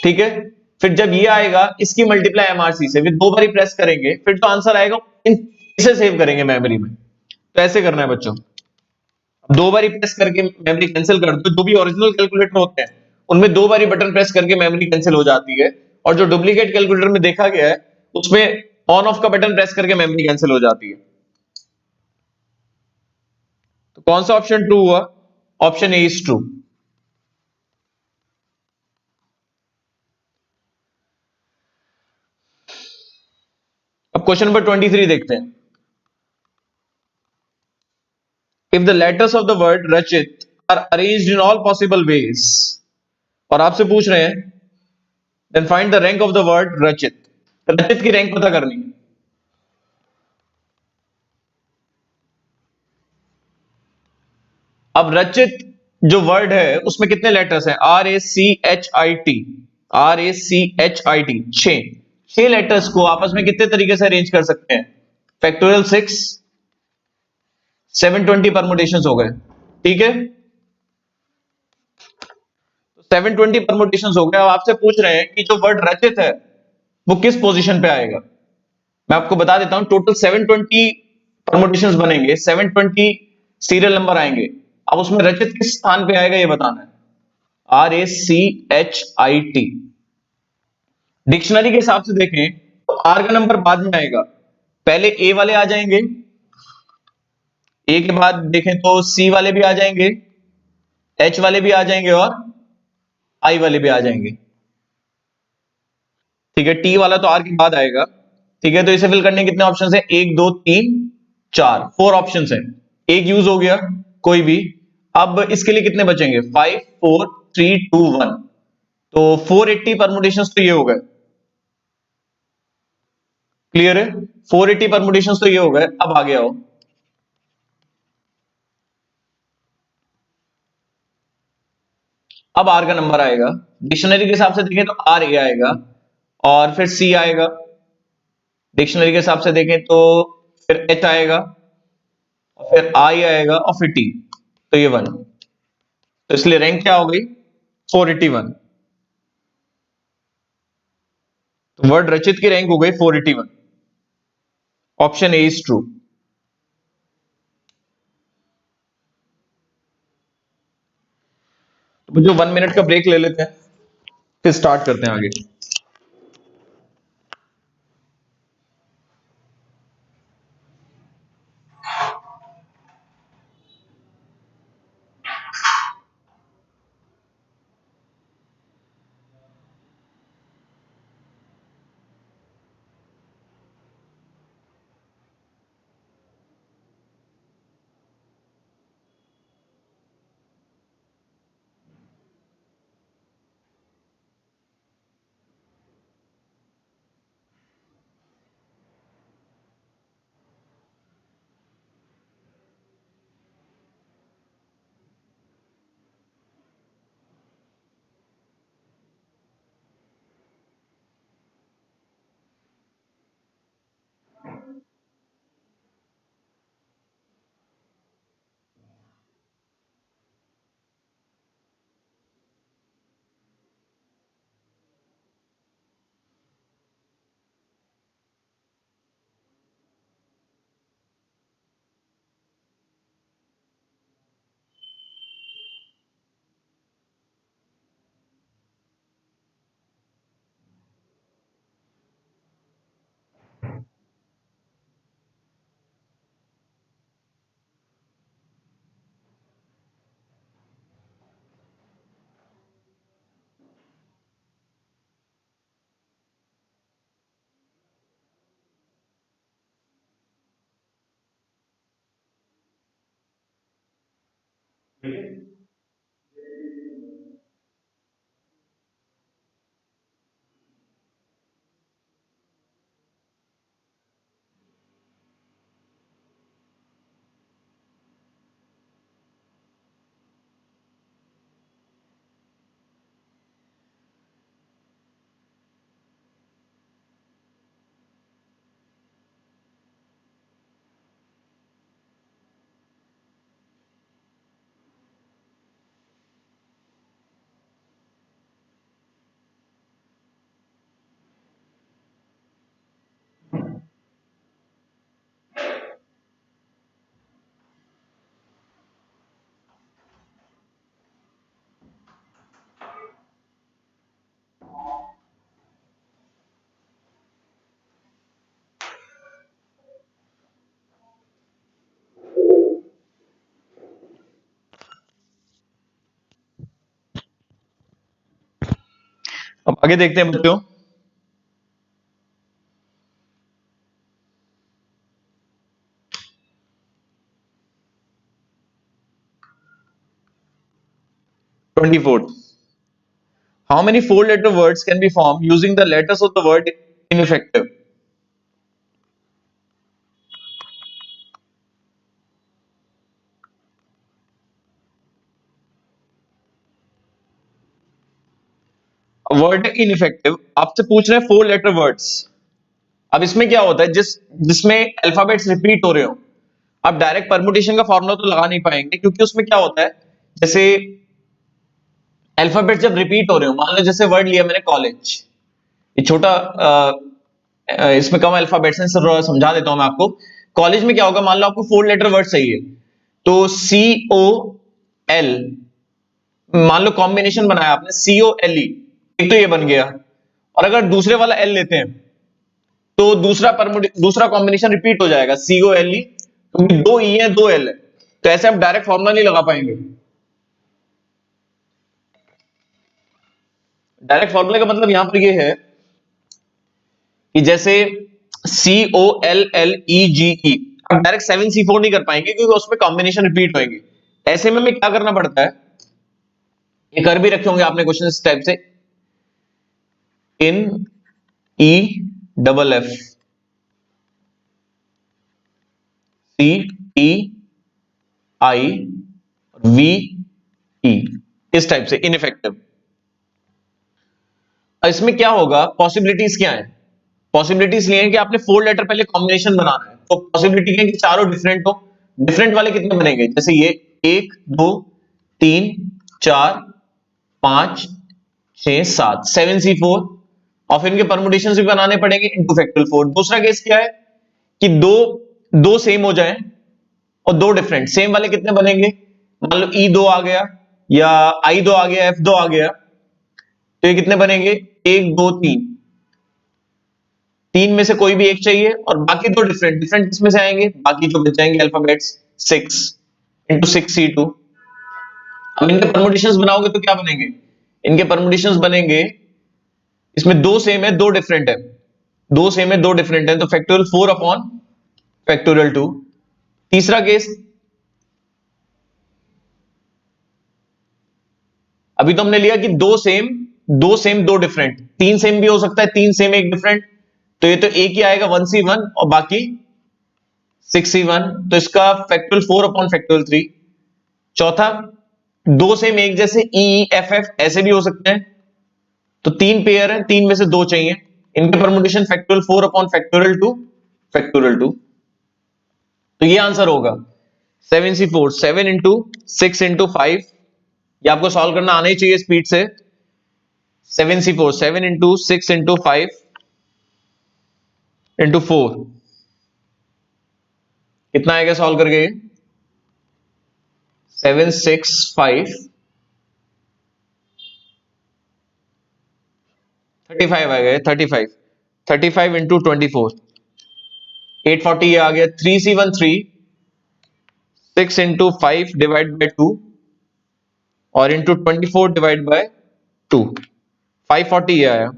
ठीक है, फिर जब ये आएगा इसकी मल्टीप्लाई एमआरसी से, फिर दो बारी प्रेस करेंगे, फिर तो आंसर आएगा, इसे सेव करेंगे मेमोरी में। तो ऐसे करना है बच्चों। दो बारी प्रेस करके मेमोरी कैंसिल कर दो। जो भी ओरिजिनल कैलकुलेटर होते हैं उनमें दो बारी बटन प्रेस करके मेमोरी कैंसिल हो जाती है, और जो डुप्लीकेट कैलकुलेटर में देखा गया है उसमें ऑन ऑफ का बटन प्रेस करके मेमोरी कैंसिल हो जाती है। तो कौन सा ऑप्शन ट्रू हुआ, ऑप्शन ए इज ट्रू। अब क्वेश्चन नंबर 23 देखते हैं। If the letters of the word Rachit are arranged in all possible ways, और आपसे पूछ रहे हैं then find the rank of the word Rachit. Rachit की रैंक पता करनी है। अब रचित जो वर्ड है उसमें कितने लेटर्स हैं, RACHIT, RACHIT, छह लेटर्स को आपस में कितने तरीके से अरेंज कर सकते हैं, फैक्टोरियल 6, 720 परमुटेशन हो गए। ठीक है, तो 720 परमुटेशन हो गए। अब आपसे पूछ रहे हैं कि जो वर्ड रचित है वो किस पोजीशन पे आएगा। मैं आपको बता देता हूं, टोटल 720 परमुटेशन बनेंगे, 720 सीरियल नंबर आएंगे। अब उसमें रचित किस स्थान पे आएगा ये बताना है। RACHIT। डिक्शनरी के हिसाब से देखें तो आर का नंबर बाद में आएगा, पहले ए वाले आ जाएंगे, ए के बाद देखें तो सी वाले भी आ जाएंगे, एच वाले भी आ जाएंगे, और आई वाले भी आ जाएंगे। ठीक है, टी वाला तो आर के बाद आएगा। ठीक है, तो इसे फिल करने के कितने ऑप्शन है, एक दो तीन चार, 4 ऑप्शन है। एक यूज हो गया कोई भी। अब इसके लिए कितने बचेंगे, 5 4 3 2 1, तो 480 परमुटेशन तो ये हो गए। क्लियर है, 480 परमुटेशन तो ये हो गए। अब आगे आओ, अब आर का नंबर आएगा। डिक्शनरी के हिसाब से देखें तो आर ए आएगा, और फिर सी आएगा। डिक्शनरी के हिसाब से देखें तो फिर एच आएगा, और फिर आई आएगा, और फिर टी। तो ये 1, तो इसलिए रैंक क्या हो गई, 481। तो वर्ड रचित की रैंक हो गई 481। Option A is true. तो जो 1 मिनट का ब्रेक ले लेते हैं, फिर स्टार्ट करते हैं आगे। अब आगे देखते हैं बच्चों। 24th, how many four letter words can be formed using the letters of the word ineffective? Word ineffective आपसे पूछ रहे हैं फोर लेटर वर्ड्स। अब इसमें क्या होता है, जिसमें अल्फाबेट्स रिपीट हो रहे हो, आप डायरेक्ट परमुटेशन का फॉर्मूला तो लगा नहीं पाएंगे, क्योंकि उसमें क्या होता है, जैसे अल्फाबेट जब रिपीट हो रहे हो, मान लो जैसे वर्ड लिया मैंने कॉलेज, ये छोटा इसमें कम अल्फाबेट्स हैं, समझा देता हूं मैं आपको। कॉलेज में क्या होगा, मान लो आपको फोर लेटर वर्ड चाहिए, तो COL, मान लो कॉम्बिनेशन बनाया आपने COLE, एक तो ये बन गया। और अगर दूसरे वाला एल लेते हैं तो दूसरा कॉम्बिनेशन रिपीट हो जाएगा COLE, क्योंकि दो ई है दो एल है, तो ऐसे हम डायरेक्ट फॉर्मुला नहीं लगा पाएंगे। डायरेक्ट फॉर्मूले का मतलब यहां पर ये है कि जैसे COLLEGE, आप डायरेक्ट 7C4 नहीं कर पाएंगे, क्योंकि उसमें कॉम्बिनेशन रिपीट होंगे। ऐसे में हमें क्या करना पड़ता है, ये कर भी रखे होंगे आपने क्वेश्चन इस टाइप से, इन EFF CTIVE, इस टाइप से इनइफेक्टिव। इसमें क्या होगा, पॉसिबिलिटीज क्या है, पॉसिबिलिटीज ये है कि आपने फोर लेटर पहले कॉम्बिनेशन बनाना है, तो पॉसिबिलिटी है कि चारों डिफरेंट हो। डिफरेंट वाले कितने बनेंगे, जैसे ये 1 2 3 4 5 6 7, 7C4, और फिर इनके परमुटेशन भी बनाने पड़ेंगे इंटू फैक्टोरियल 4। दूसरा केस क्या है कि दो दो सेम हो जाएं और दो डिफरेंट, सेम वाले कितने बनेंगे, मान लो E2 आ गया या I2 आ गया, F2 आ गया, तो ये कितने बनेंगे, 1 2 3, तीन में से कोई भी एक चाहिए, और बाकी दो डिफरेंट डिफरेंट किसमें से आएंगे, बाकी जो बच जाएंगे अल्फाबेट्स, 6 × 6C2। अब इनके परमुटेशंस बनाओगे तो क्या बनेंगे, इनके परमुटेशंस बनेंगे, इसमें दो सेम है दो डिफरेंट है, दो सेम है दो डिफरेंट है, तो फैक्टोरियल 4/फैक्टोरियल 2। तीसरा केस, अभी तो हमने लिया कि दो सेम दो डिफरेंट, तीन सेम भी हो सकता है, तीन सेम एक डिफरेंट, तो ये तो एक ही आएगा 1C1 और बाकी 6C1, तो इसका फैक्टोरियल 4/फैक्टोरियल 3। चौथा, दो सेम एक जैसे EFF ऐसे भी हो सकते हैं, तो तीन पेयर है, तीन में से दो चाहिए, इनके परमुटेशन फैक्टोरियल 4/फैक्टोरियल 2। तो ये आंसर होगा 7C4, 7 × 6 × 5, ये आपको सॉल्व करना आना ही चाहिए स्पीड से। 7C4, 7 × 6 × 5 × 4, कितना आएगा सॉल्व करके, 7 6 5 35 आएगा, 35 × 24, 840 ये आ गया। 3C13, 6 × 5 ÷ 2 और इंटू 24 ÷ 2, 540 ये आया,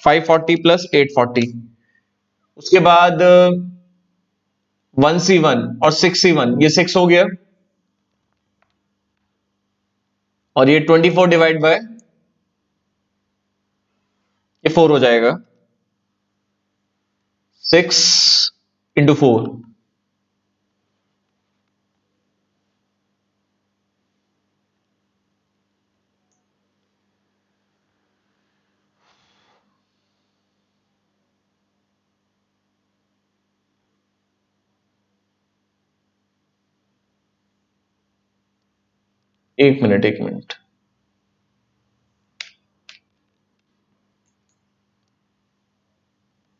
540 + 840। उसके बाद 1C1 और 6C1, ये 6 हो गया, और ये 24 डिवाइड बाय ये 4 हो जाएगा, 6 × 4। 1 मिनट 1 मिनट,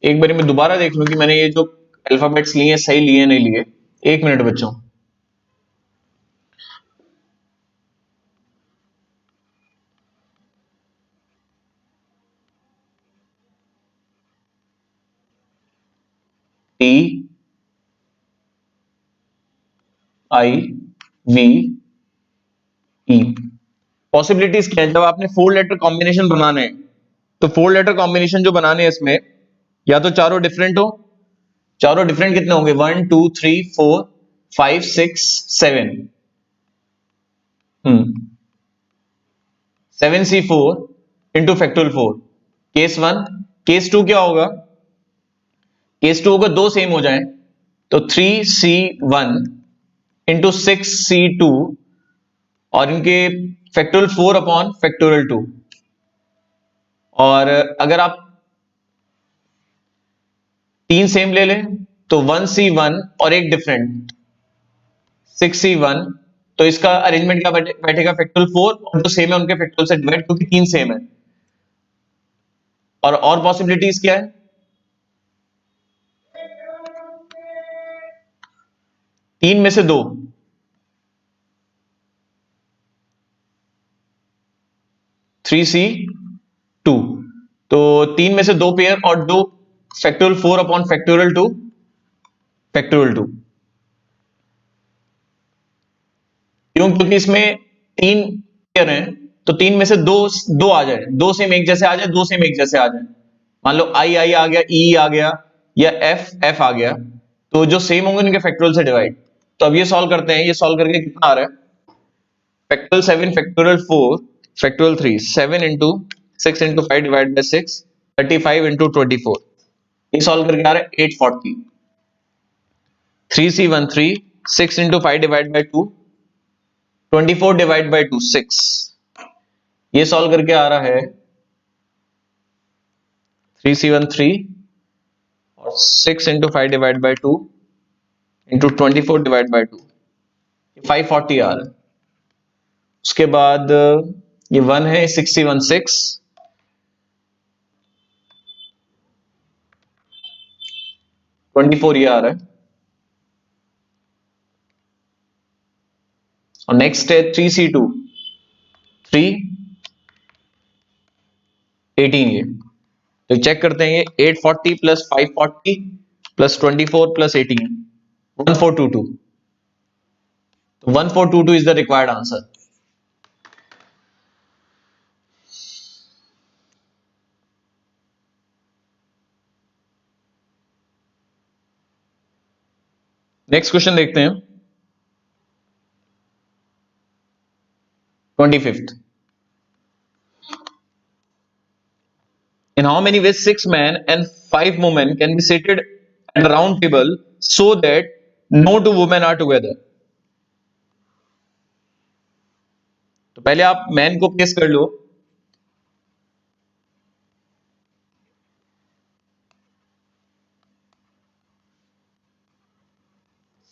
एक बार मैं दोबारा देख लूं कि मैंने ये जो अल्फाबेट्स लिए सही लिए नहीं लिए। 1 मिनट बच्चों। TIVE। पॉसिबिलिटीज क्या है, जब आपने 4 लेटर कॉम्बिनेशन बनाने हैं तो 4 लेटर कॉम्बिनेशन जो बनाने हैं इसमें या तो चारों डिफरेंट हो। चारों डिफरेंट कितने होंगे, 1 2 3 4 5 6 7। 7C4 × factorial 4। केस 1। केस 2 क्या होगा, केस 2 होगा दो सेम हो जाए तो 3C1 × 6C2 और इनके फैक्टोरियल 4/फैक्टोरियल 2। और अगर आप तीन सेम ले लें तो 1C1 और एक डिफरेंट 6C1, तो इसका अरेंजमेंट क्या बैठेगा, फैक्टोरियल 4 और जो सेम है उनके फैक्टोरियल से डिवाइड, क्योंकि तीन सेम है। और पॉसिबिलिटीज क्या है, तीन में से दो, 3C2, तो तीन में से दो पेयर और दो फैक्टोरियल 4/फैक्टोरियल 2। क्यों, क्योंकि इसमें तीन पेयर हैं तो तीन में से दो दो आ जाए, दो सेम एक जैसे आ जाए, दो सेम एक जैसे आ जाए। मान लो आई आई आ गया, ई आ गया, या एफ एफ आ गया, तो जो सेम होंगे उनके फैक्टोरियल से डिवाइड। तो अब ये सॉल्व करते हैं, ये सॉल्व करके कितना आ रहा है, factorial 7 factorial 4 factorial 3 7 × 6 × 5 divide by 6 35 × 24। ये सॉल्व करके आ रहा है 840। 3C13 6 × 5 divide by 2 24 divide by 2 6। ये सॉल्व करके आ रहा है 3C13 और 6 × 5 divide by 2 into 24 divide by 2, 540 आ रहा है। उसके बाद ये 1 है, 6C16 24 ये आ रहा है। और नेक्स्ट है 3C2 3 18 ये। तो चेक करते हैं, ये 840 प्लस 540 प्लस 24 प्लस 18 1422। तो 1422 is the required answer. Next question देखते हैं, 25th। In how many ways 6 men and 5 women can be seated at a round table so that no two women are together? तो पहले आप man को place कर लो।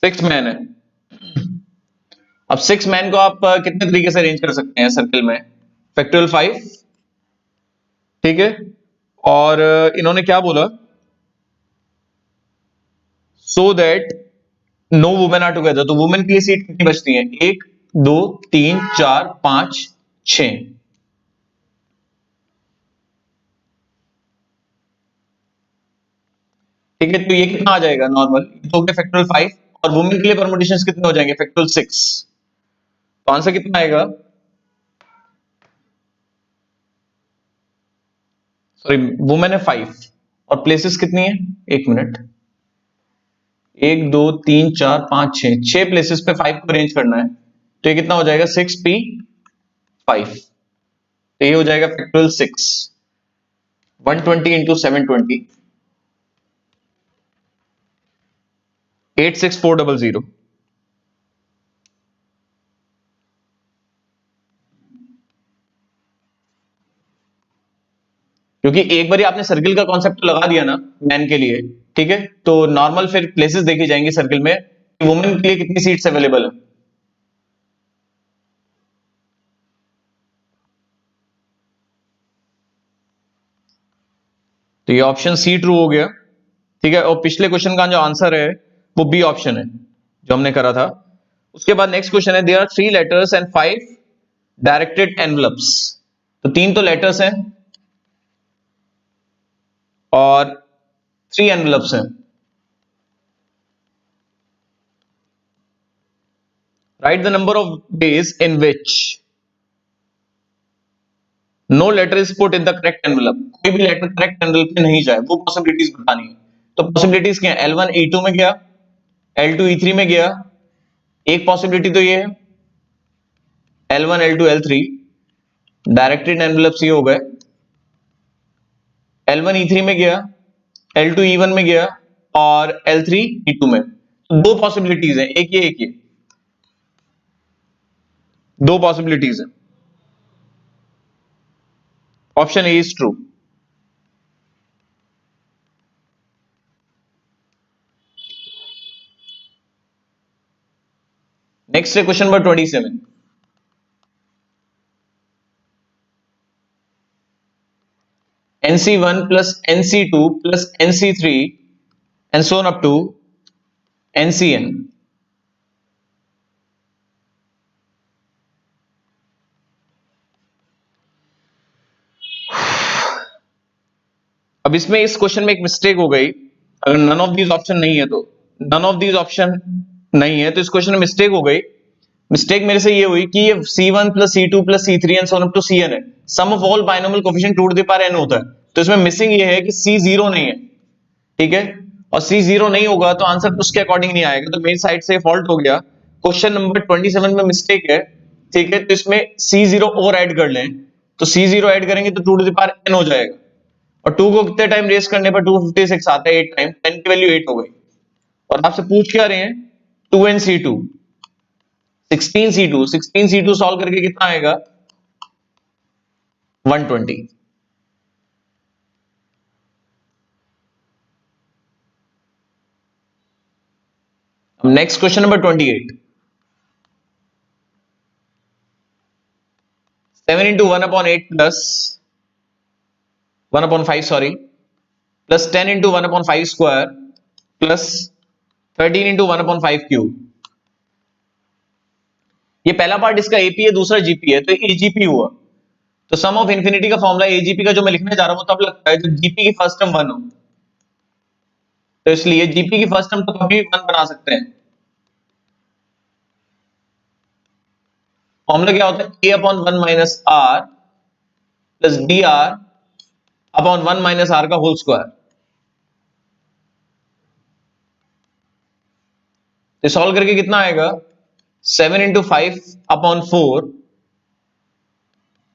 Six man है। अब 6 man को आप कितने तरीके से अरेंज कर सकते हैं सर्कल में, फैक्टोरियल 5, ठीक है। और इन्होंने क्या बोला, so that no women are together, तो वुमेन की सीट कितनी बचती है, 1 2 3 4 5 6। ठीक है, तो ये कितना आ जाएगा नॉर्मल, तो फैक्टोरियल 5, और वुमेन के लिए परमुटेशंस कितने हो जाएंगे, फैक्टोरियल 6। तो आंसर कितना आएगा, सॉरी वुमेन है 5 और प्लेसेस कितनी है, 1 मिनट, 1 2 3 4 5 6 प्लेसेस पे 5 को अरेंज करना है। तो ये कितना हो जाएगा, 6P 5, तो ये हो जाएगा फैक्टोरियल 6, 120 इंटू 720, 86400। क्योंकि एक बार आपने सर्किल का कॉन्सेप्ट लगा दिया ना मैन के लिए, ठीक है, तो नॉर्मल फिर प्लेसेस देखी जाएंगी सर्किल में, वुमेन के लिए कितनी सीट्स अवेलेबल है। तो ये ऑप्शन सी ट्रू हो गया, ठीक है। और पिछले क्वेश्चन का जो आंसर है वो बी ऑप्शन है जो हमने करा था। उसके बाद नेक्स्ट क्वेश्चन है, there are 3 letters and 5 directed envelopes. तो 3 तो लेटर्स हैं और 3 एनवलप्स हैं। Write the number of days in which no letter is put in the correct envelope. कोई भी लेटर करेक्ट एनवलप में नहीं जाए, वो पॉसिबिलिटीज बतानी है। तो पॉसिबिलिटीज क्या है, L1 E2 में गया, L2 E3 में गया, एक पॉसिबिलिटी तो ये है L1 L2 L3 directed envelopes ये हो गए। L1 E3 में गया, L2 E1 में गया और L3 E2 में। तो दो पॉसिबिलिटीज हैं, एक ये दो पॉसिबिलिटीज है। Option A is true. Next है question number 27। NC1 plus NC2 plus NC3 and so on up to NCN। अब इसमें इस क्वेश्चन में एक मिस्टेक हो गई। अगर नन ऑफ दीज ऑप्शन नहीं है तो नन ऑफ दीज ऑप्शन नहीं है तो इस क्वेश्चन में मिस्टेक हो गई। मिस्टेक मेरे से ये हुई कि ये C1 plus C2 plus C3 and so on up to CN है। Sum of all binomial coefficient 2 to the power n होता है, तो इसमें मिसिंग ये है कि C0 नहीं है, ठीक है। और C0 नहीं होगा तो आंसर उसके अकॉर्डिंग नहीं आएगा, तो मेरी साइड से फॉल्ट हो गया। क्वेश्चन नंबर 27 में मिस्टेक है, ठीक है। तो इसमें C0 और ऐड कर लें, तो C0 ऐड करेंगे तो 2 to the power n हो जाएगा। और 2 को कितने टाइम रेस करने पर 256 आता है, 8 टाइम, 10 की वैल्यू 8 हो गई। और आपसे पूछ क्या रहे हैं 2nC2 16C2 16C2 सॉल्व करके कितना आएगा 120। अब next question number 28। 7 into 1 upon 8 plus 1 upon 5 sorry plus 10 into 1 upon 5 square plus 13 into 1 upon 5 cube. ये पहला पार्ट इसका एपी है, दूसरा जीपी है, तो एजीपी हुआ। तो सम ऑफ इंफिनिटी का फॉर्मूला एजीपी का जो मैं लिखने जा रहा हूं तब लगता है जब जीपी की फर्स्ट टर्म 1 हो। तो इसलिए जीपी की फर्स्ट टर्म तो कभी 1 बना सकते हैं। फॉर्मूला क्या होता है, a upon 1 minus r plus d r upon 1 minus r का होल स्क्वायर। तो सॉल्व करके कितना आएगा 7 into 5 अपॉन 4,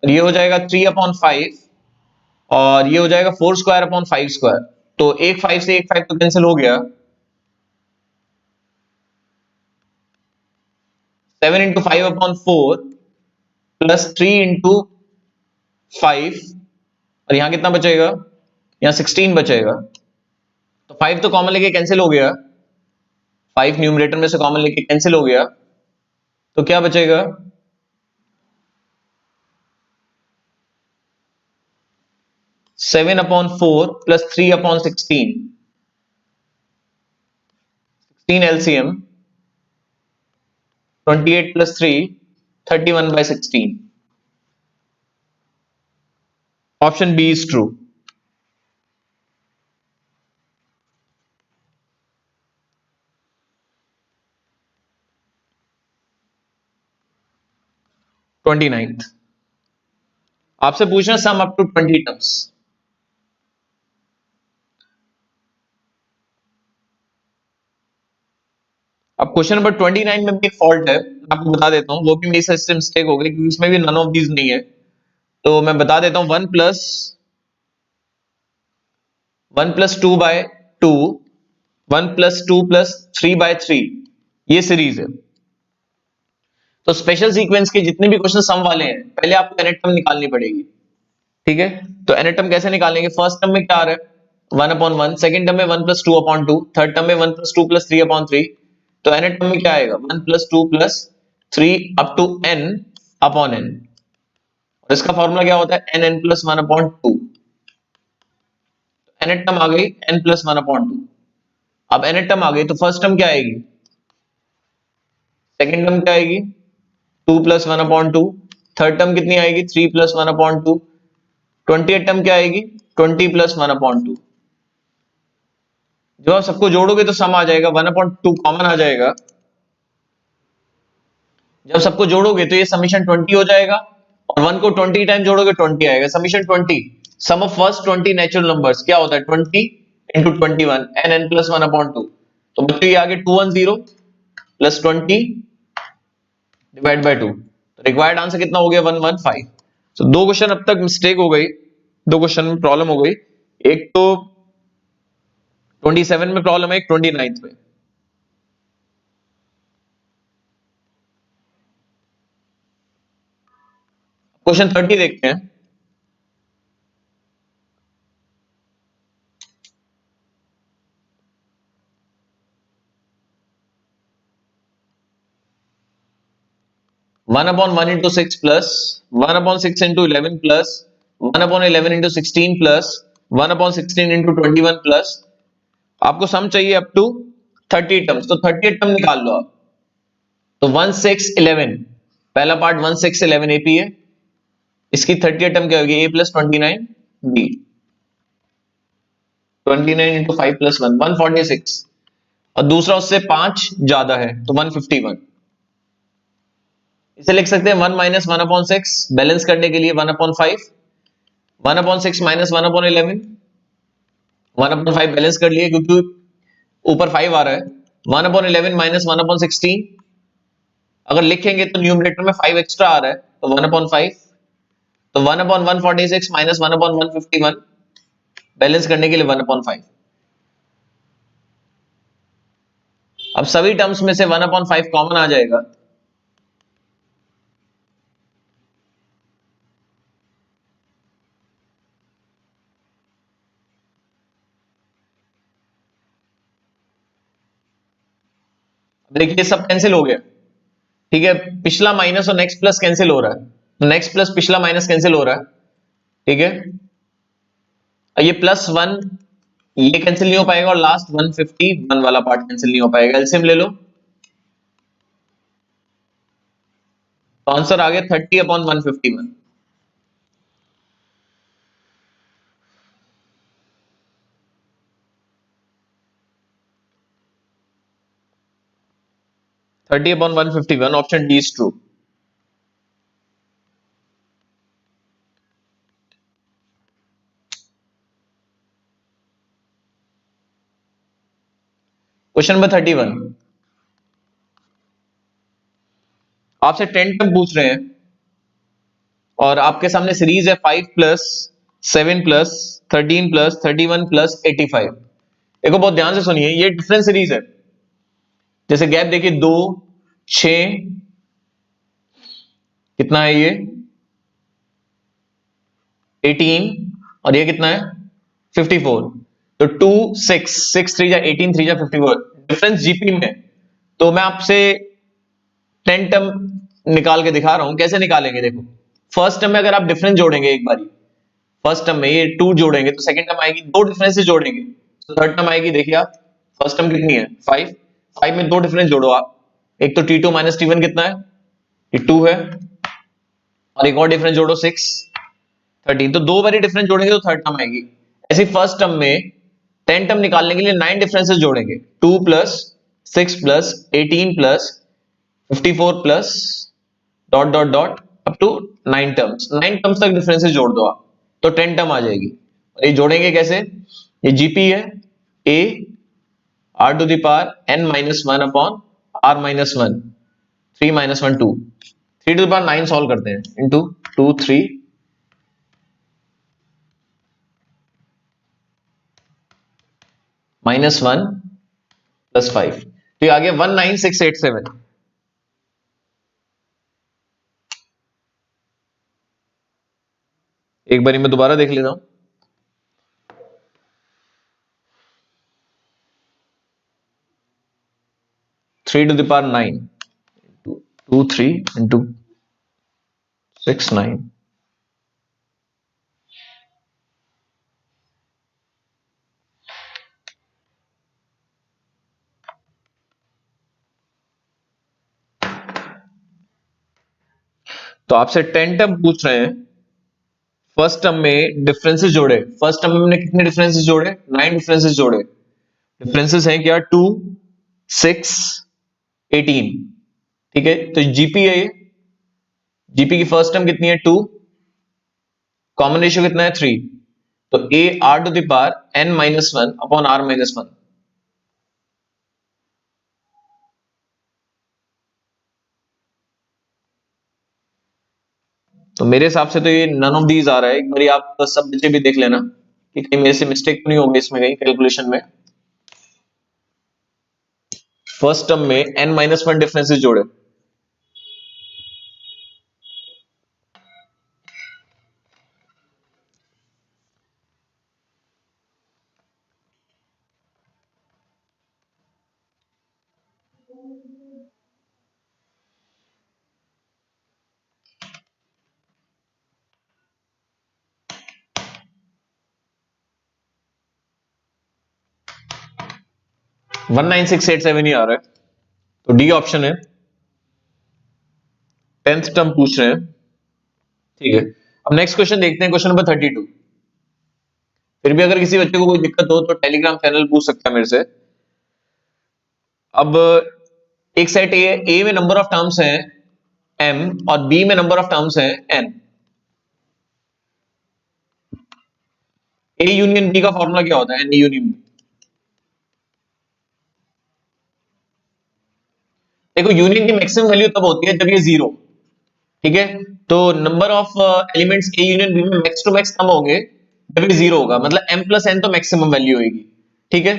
ये हो जाएगा 3 अपॉन 5 और ये हो जाएगा 4 स्क्वायर अपॉन 5 स्क्वायर। तो एक 5 से एक 5 तो कैंसिल हो गया। 7 into 5 अपॉन 4 प्लस 3 into 5 और यहां कितना बचेगा, यहां 16 बचेगा। तो 5 तो कॉमन लेके कैंसिल हो गया, 5 न्यूमरेटर में से कॉमन लेके कैंसिल हो गया, तो क्या बचेगा 7 upon 4 plus 3 upon 16, 16 LCM 28 plus 3 31/16। Option B is true. Twenty ninth आपसे पूछना सम अप टू 20 टर्म्स। अब क्वेश्चन नंबर 29 में भी एक फॉल्ट है, मैं आपको बता देता हूँ, वो भी मेरी से मिस्टेक हो गई क्योंकि इसमें भी नन ऑफ दीज नहीं है। तो मैं बता देता हूँ, one plus to by two, one plus two plus three by three, ये सीरीज है। तो स्पेशल सीक्वेंस के जितने भी क्वेश्चन सम वाले हैं, पहले आपको nth टर्म निकालनी पड़ेगी। ठीक है, तो nth टर्म कैसे निकालेंगे? फर्स्ट टर्म में क्या आ रहा है? One upon one, second term में one plus two upon two, third term में one plus two plus three upon three. तो nth टर्म में क्या आएगा? One plus two plus three up to n upon n। और इसका formula क्या होता है? n plus one upon two. nth term आ गई n plus one upon two. अब nth टर्म आ गई तो फर्स्ट टर्म क्या आएगी? सेकेंड टर्म क्या आएगी? Two plus one upon two. Third term कितनी आएगी? Three plus one upon to. 20th term क्या आएगी? 20 प्लस वन अपॉन टू। जब आप सबको जोड़ोगे तो सम आ जाएगा, वन अपॉन टू कॉमन आ जाएगा। जब सबको जोड़ोगे तो ये समीशन 20 हो जाएगा, और वन को 20 टाइम जोड़ोगे 20 आएगा। Summation 20, sum of first 20 natural numbers क्या होता है? 20 into 21 n plus one upon two. तो बच्चों ये आगे 210 प्लस 20 डिवाइड बाय टू। तो रिक्वायर्ड आंसर कितना हो गया? 115। तो दो क्वेश्चन अब तक मिस्टेक हो गई, दो क्वेश्चन में प्रॉब्लम हो गई। एक तो 27 में प्रॉब्लम है, एक 29 में। क्वेश्चन 30 देखते हैं। One upon one into six plus one upon six into eleven plus one upon eleven into sixteen plus one upon sixteen into 21 plus, आपको सम चाहिए अप टू 30 टर्म्स। तो 30 टर्म निकाल लो आप। तो 1 6 11, पहला पार्ट 1 6 11 एपी है, इसकी 30 टर्म क्या होगी? A plus 29 b. 29 into five plus one 146, और दूसरा उससे 5 ज्यादा है तो 151। इसे लिख सकते हैं one minus one upon six, balance करने के लिए one upon five, one upon six minus one upon eleven, one upon five balance कर लिए क्योंकि ऊपर फाइव आ रहा है। One upon eleven minus one upon sixteen, अगर लिखेंगे तो न्यूमरेटर में फाइव एक्स्ट्रा आ रहा है तो वन अपॉन फाइव। तो one upon one forty six minus one upon one fifty one, balance करने के लिए वन अपॉन फाइव। अब सभी टर्म्स में से वन अपॉन फाइव कॉमन आ जाएगा, देखिए सब कैंसिल हो गया। ठीक है, पिछला माइनस और नेक्स्ट प्लस कैंसिल हो रहा है, तो नेक्स्ट प्लस पिछला माइनस कैंसिल हो रहा है। ठीक है, ये प्लस वन ये कैंसिल नहीं हो पाएगा, और लास्ट 151 वाला पार्ट कैंसिल नहीं हो पाएगा। एलसीएम ले लो, तो आंसर आ गया 30 upon 151। 30 upon 151, option D is true. Question number 31, आपसे 10 टर्म पूछ रहे हैं और आपके सामने सीरीज है 5 प्लस 7 प्लस 13 प्लस 31 प्लस 85। देखो बहुत ध्यान से सुनिए, ये डिफरेंट सीरीज है। जैसे गैप देखिए, 2 6, कितना है ये 18, और ये कितना है 54। तो 2 6 6 3 जा 18, 3 जा 54, डिफरेंस जीपी में। तो मैं आपसे 10 टर्म निकाल के दिखा रहा हूं, कैसे निकालेंगे। देखो फर्स्ट टर्म में अगर आप डिफरेंस जोड़ेंगे एक बारी, फर्स्ट टर्म में ये 2 जोड़ेंगे तो सेकंड टर्म आएगी, दो डिफरेंसेस जोड़ेंगे तो थर्ड टर्म आएगी। देखिए आप, फर्स्ट टर्म कितनी है 5, 5 में दो डिफरेंस जोड़ो आप, एक तो T2 माइनस T1 कितना है, ये 2 है, और एक और डिफरेंस जोड़ो 6 13, तो दो बारी डिफरेंस जोड़ेंगे तो थर्ड टर्म आएगी। ऐसे फर्स्ट टर्म में 10 टर्म निकालने के लिए 9 डिफरेंसेस जोड़ेंगे, 2 plus 6 plus 18 plus 54 plus dot dot dot up to 9 terms, 9 terms तक डिफरेंसेस जोड़ दो आप, तो 10 टर्म आ जाएगी। और ये जोड़ेंगे कैसे? ये जीपी है, A R to the power n minus one upon r minus one, 3 minus one 2, 3 to the power 9 solve करते हैं इंटू 2 3 माइनस वन प्लस 5, तो ये आ गया 19687। एक बारी मैं दोबारा देख लेता हूं। 3 टू द पावर 9 2 3 इंटू 6 9, तो आपसे 10 टर्म पूछ रहे हैं। फर्स्ट टर्म में डिफरेंसेस जोड़े, फर्स्ट टर्म में हमने कितने डिफरेंसेस जोड़े, 9 डिफरेंसेस जोड़े। डिफरेंसेस हैं क्या, 2 6 18, ठीक है। तो जीपी है, जीपी की फर्स्ट टर्म कितनी है 2, कॉमन रेशियो कितना है 3, तो A R to the power N minus one upon R minus one. तो मेरे हिसाब से तो ये नन ऑफ दीज आ रहा है। एक बार आप सब बच्चे भी देख लेना कि कहीं मेरे से मिस्टेक तो नहीं होगी इसमें कहीं कैलकुलेशन में। फर्स्ट टर्म में एन माइनस वन डिफरेंसेस जोड़े, one nine six eight seven ही आ रहा है, तो डी ऑप्शन है। 10th टर्म पूछ रहे हैं, ठीक है। अब नेक्स्ट क्वेश्चन देखते हैं, क्वेश्चन नंबर 32। फिर भी अगर किसी बच्चे को कोई दिक्कत हो तो टेलीग्राम चैनल पूछ सकता है मेरे से। अब एक सेट ए में नंबर ऑफ टर्म्स हैं m और बी में नंबर ऑफ टर्म्स हैं n। ए यूनियन बी का फॉर्मूला क्या होता है, एन यूनियन बी। देखो यूनियन की मैक्सिमम वैल्यू तब होती है जब ये जीरो, ठीक है। तो number of elements A union B में मैक्स टू मैक्स तब होंगे जब ये जीरो होगा, मतलब m प्लस एन तो मैक्सिमम वैल्यू होगी, ठीक है।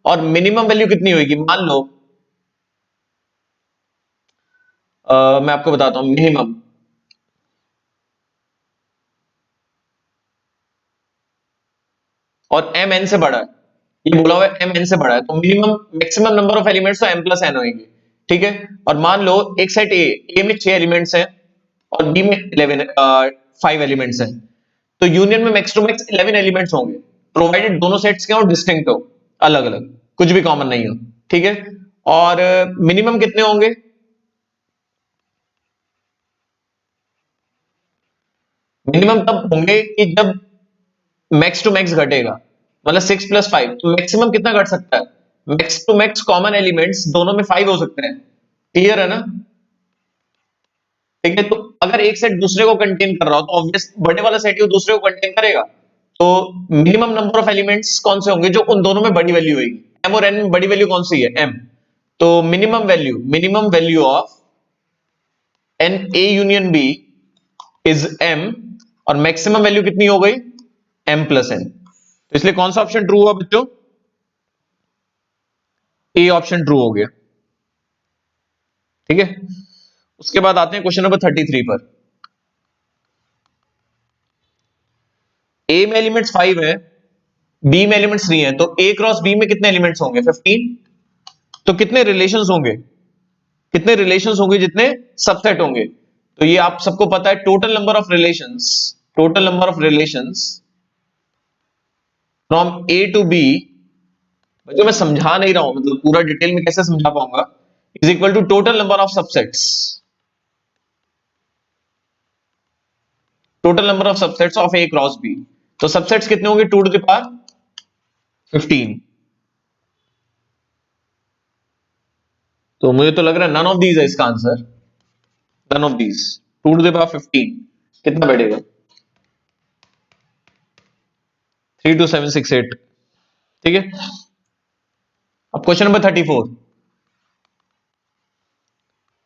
और मिनिमम वैल्यू कितनी होगी, मान लो मैं आपको बताता हूं मिनिमम। और m n से बड़ा है, ये बोला हुआ है m n से बड़ा है, तो minimum maximum number of elements तो m प्लस n होंगे, ठीक है। और मान लो एक सेट ए में 6 एलिमेंट्स हैं और बी में 11 5 एलिमेंट्स हैं, तो यूनियन में मैक्स टू मैक्स 11 एलिमेंट्स होंगे, प्रोवाइडेड दोनों सेट्स के हो डिस्टिंक्ट हो, अलग अलग, कुछ भी कॉमन नहीं हो, ठीक है। और मिनिमम कितने होंगे, मिनिमम तब होंगे कि जब मैक्स टू मैक्स घटेगा, मतलब 6 प्लस 5, तो मैक्सिमम कितना घट सकता है, max to max common elements दोनों में 5 हो सकते हैं, क्लियर है ना। ठीक है, तो अगर एक सेट दूसरे को कंटेन कर रहा हो तो ऑब्वियस बड़े वाला सेट ही दूसरे को कंटेन करेगा। तो मिनिमम नंबर ऑफ एलिमेंट्स कौन से होंगे, जो उन दोनों में बड़ी वैल्यू होगी, एम और एन में बड़ी वैल्यू कौन सी है, एम। तो minimum value of N A union B is M, और मैक्सिमम वैल्यू कितनी हो गई, एम प्लस एन। तो इसलिए कौन सा ऑप्शन ट्रू हुआ बच्चों, ए ऑप्शन ट्रू हो गया, ठीक है। उसके बाद आते हैं क्वेश्चन नंबर 33 पर। ए में एलिमेंट्स 5 है, बी में एलिमेंट्स 3 है, तो ए क्रॉस बी में कितने एलिमेंट्स होंगे, 15। तो कितने रिलेशंस होंगे, कितने रिलेशंस होंगे, जितने सबसेट होंगे। तो ये आप सबको पता है, total number of relations, total number of relations from A to B, जो मैं समझा नहीं रहा हूं, मतलब पूरा डिटेल में कैसे समझा पाऊंगा, is equal to total number of subsets, total number of subsets of A cross B. तो सबसेट्स कितने होंगे, 2 टू द पावर 15। तो मुझे तो लग रहा है नन ऑफ दीज है इसका answer, none of these, 2 to the power 15 कितना बैठेगा, 32768, ठीक है। अब क्वेश्चन नंबर 34।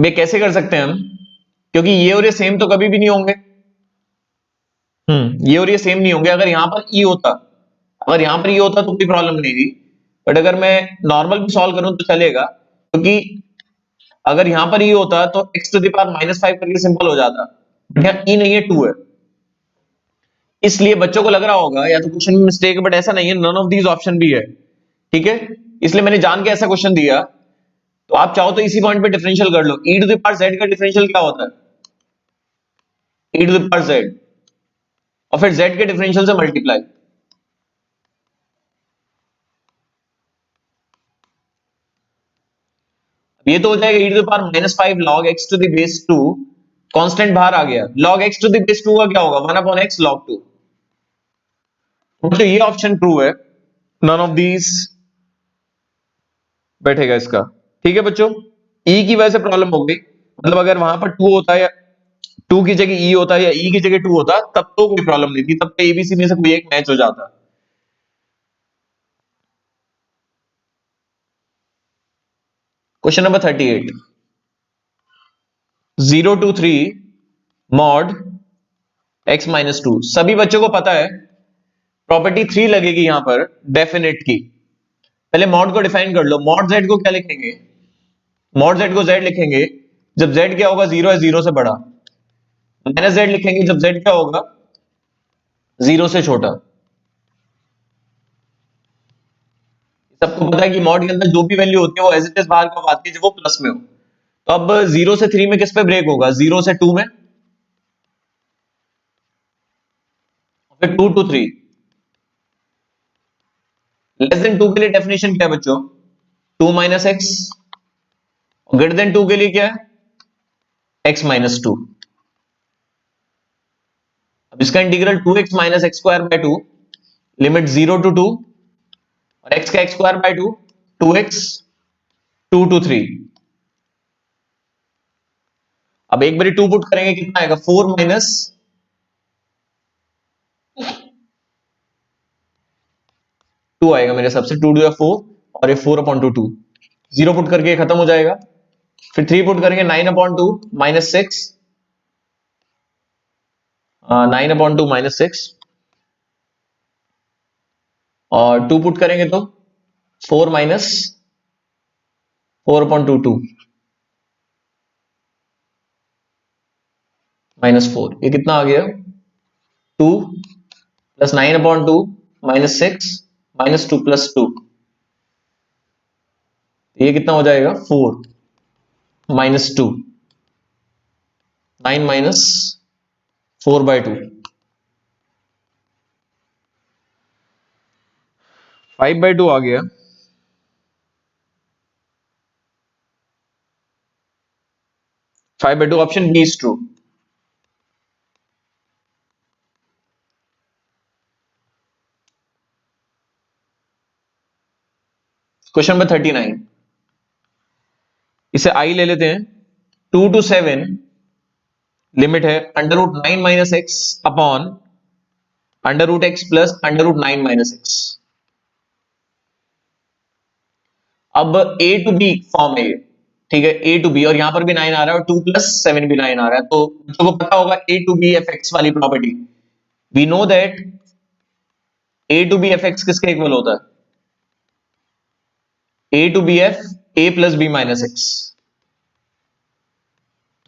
वे कैसे कर सकते हैं हम, क्योंकि ये और ये सेम तो कभी भी नहीं होंगे। ये और ये सेम नहीं होंगे। अगर यहां पर ई होता, अगर यहां पर ई होता तो कोई प्रॉब्लम नहीं थी, बट अगर मैं नॉर्मल भी सॉल्व करूं तो चलेगा, क्योंकि अगर यहां पर ई होता तो x टू द पावर -5 करके सिंपल हो जाता, बट यहाँ ई नहीं है, 2 है। इसलिए बच्चों को लग रहा होगा या तो क्वेश्चन में मिस्टेक है, बट ऐसा नहीं है, नन ऑफ दीज ऑप्शन भी है, ठीक है। इसलिए मैंने जान के ऐसा क्वेश्चन दिया। तो आप चाहो तो इसी पॉइंट पे डिफरेंशियल कर लो। e to the power z का डिफरेंशियल क्या होता है? e to the power z, और फिर z के डिफरेंशियल से मल्टीप्लाई। ये तो हो जाएगा e to the power -5 log x to the base 2, constant बाहर आ गया, log x to the base 2 का क्या होगा? 1/x log 2। तो ये ऑप्शन ट्रू है, नन ऑफ दीज बैठेगा इसका, ठीक है बच्चों। ई की वजह से प्रॉब्लम हो गई, मतलब अगर वहां पर 2 होता है या 2 की जगह ई होता या ई की जगह 2 होता तब तो कोई प्रॉब्लम नहीं थी, तब तो एबीसी में से कोई एक मैच हो जाता। Question number 38, 0 to 3 mod x-2। सभी बच्चों को पता है प्रॉपर्टी 3 लगेगी यहां पर डेफिनेट की। पहले मॉड को डिफाइन कर लो। मॉड z को क्या लिखेंगे? मॉड z को z लिखेंगे जब z क्या होगा? 0 है, 0 से बड़ा। माइनस z लिखेंगे जब z क्या होगा? 0 से छोटा। सबको पता है कि मॉड के अंदर जो भी वैल्यू होती है वो एज इट इज बाहर कब आती है? जब वो प्लस में हो। तो अब 0 से 3 में किस पे ब्रेक होगा? 0 से 2 में, फिर 2 to 3। लेस देन 2 के लिए डेफिनेशन क्या है बच्चों? 2 माइनस एक्स। ग्रेटर देन 2 के लिए क्या है? x-2। अब इसका integral 2x minus x square by 2, limit 0 to 2, और x का x square by 2, 2x, 2 to 3। अब एक बारी 2 पुट करेंगे, कितना आएगा? 4 माइनस 2 आएगा मेरे हिसाब से। 2 टू 4, और ये 4/2, 0 पुट करके खत्म हो जाएगा। फिर 3 पुट करेंगे, 9/2 माइनस 6, 9/2 माइनस 6, और 2 पुट करेंगे तो 4 माइनस 4/2 -4। ये कितना आ गया? 2 प्लस 9/2 माइनस 6 -2 प्लस 2, ये कितना हो जाएगा? 4 -2, 9 माइनस 4/2, 5/2 आ गया। 5/2 option B is true. Question number 39, इसे आई ले लेते हैं। 2 to 7 लिमिट है √9 minus x upon √x plus √9 minus x. अब a टू बी फॉर्म है ये, ठीक है, a टू बी, और यहां पर भी 9 आ रहा है, और 2 प्लस 7 भी 9 आ रहा है। तो बच्चों को पता होगा a to b f x वाली property. We know that a to b f x किसके इक्वल होता है? a to b f a plus B minus x.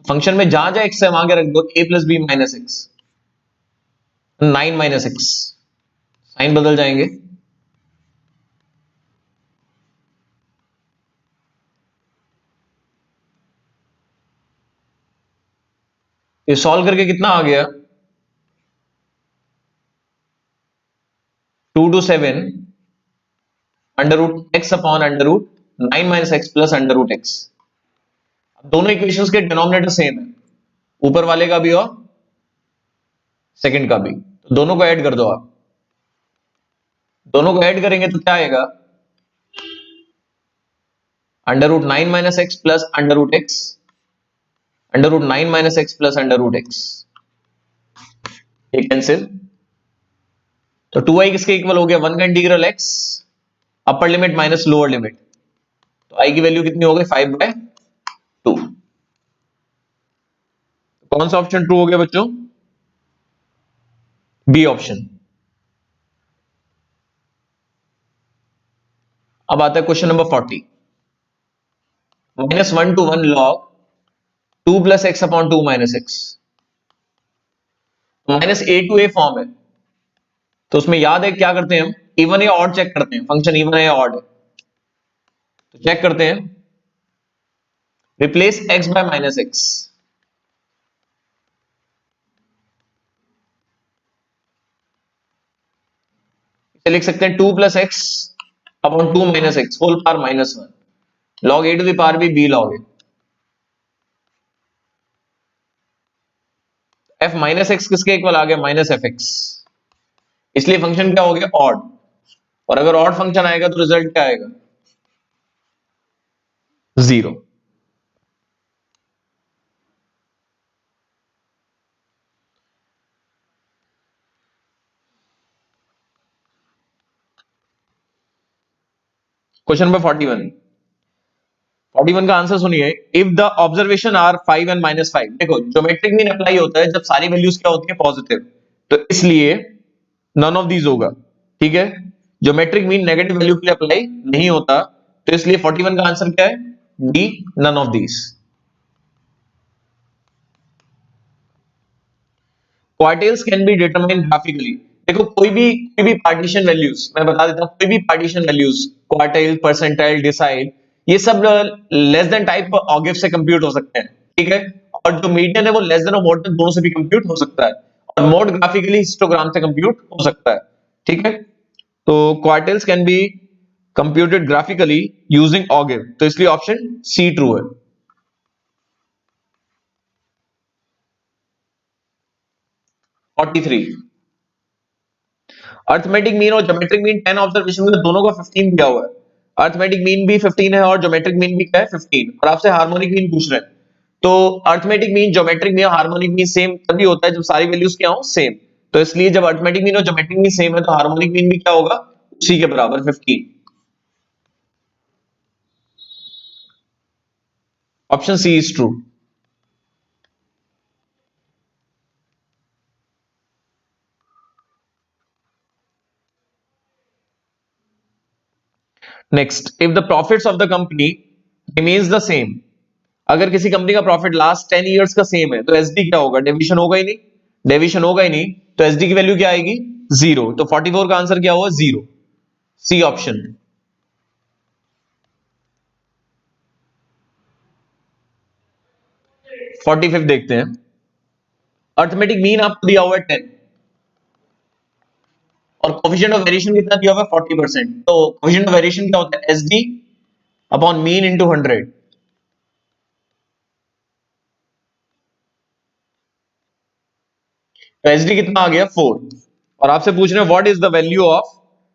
Function में जहां जहां एक्स है वहां के रख दो a plus B minus X, 9 minus X, sign बदल जाएंगे। ये सॉल्व करके कितना आ गया? 2 to 7 √x upon √9 minus x plus √x। दोनों इक्वेशंस के डिनोमिनेटर सेम है, ऊपर वाले का भी और सेकंड का भी, तो दोनों को ऐड कर दो आप। दोनों को ऐड करेंगे तो क्या आएगा? √9 minus x plus √x, √9 minus x plus √x, ये कैंसिल। तो 2i किसके इक्वल हो गया? 1 का integral x, upper limit minus lower limit, तो i की वैल्यू कितनी हो गई? 5/2। कौन सा ऑप्शन ट्रू हो गया बच्चों? B option. अब आता है question number 40। -1 to 1 log 2 plus X upon 2 minus X. -a to a form है, तो उसमें याद है क्या करते हैं हम? इवन या ऑड चेक करते हैं, फंक्शन इवन है या ऑड है। तो चेक करते हैं, replace x by minus X. लिख सकते हैं 2 plus X upon 2 minus X whole power -1 log a to the power b log a। f minus एक्स किसके इक्वल आ गया? Minus F X. इसलिए फंक्शन क्या हो गया? ऑड। और अगर ऑड फंक्शन आएगा तो रिजल्ट क्या आएगा? 0। क्वेश्चन नंबर 41 का आंसर सुनिए। If the observation are 5 and -5, देखो ज्योमेट्रिक मीन अप्लाई होता है जब सारी वैल्यूज क्या होती है? पॉजिटिव। तो इसलिए नन ऑफ दीज होगा, ठीक है। ज्योमेट्रिक मीन नेगेटिव वैल्यू के लिए अप्लाई नहीं होता, तो इसलिए 41 का आंसर क्या है? D, none of these. Quartiles can be determined graphically. देखो कोई भी पार्टीशन वैल्यूज, मैं बता देता हूं, कोई भी partition values, quartile, percentile, decile, ये सब लेस देन टाइप ऑगिव से कंप्यूट हो सकते हैं, ठीक है। और जो मीडियन है वो लेस देन और मोर देन दोनों से भी कंप्यूट हो सकता है, और मोड ग्राफिकली हिस्टोग्राम से कंप्यूट हो सकता है, ठीक है। तो quartiles can be computed graphically using ogive, तो इसलिए ऑप्शन सी ट्रू है। 43, अर्थमेटिक मीन और ज्योमेट्रिक मीन 10 ऑब्जर्वेशन में दोनों का 15 दिया हुआ है। अर्थमेटिक मीन भी 15 है और ज्योमेट्रिक मीन भी क्या है? 15। और आपसे हार्मोनिक मीन पूछ रहे हैं, तो अर्थमेटिक मीन, ज्योमेट्रिक मीन और हार्मोनिक मीन सेम तभी होता है जब सारी वैल्यूज क्या हो? सेम। तो इसलिए जब अर्थमेटिक मीन और ज्योमेट्रिक मीन सेम है तो हार्मोनिक मीन भी क्या होगा? उसी के बराबर 15। Option C is true. Next, if the profits of the company remains the same, अगर किसी कंपनी का प्रॉफिट लास्ट 10 इयर्स का सेम है तो एसडी क्या होगा? डेविएशन होगा ही नहीं, डेविएशन होगा ही नहीं, तो एसडी की वैल्यू क्या आएगी? 0। तो 44 का आंसर क्या हुआ? 0, सी ऑप्शन। 45 देखते हैं। अर्थमेटिक मीन आपको दिया हुआ है 10 और कोफिशिएंट ऑफ वेरिएशन कितना दिया हुआ है? 40%। तो कोफिशिएंट ऑफ वेरिएशन क्या होता है? SD upon mean into 100। तो एसडी कितना आ गया? 4। और आपसे पूछ रहे हैं what is the value of,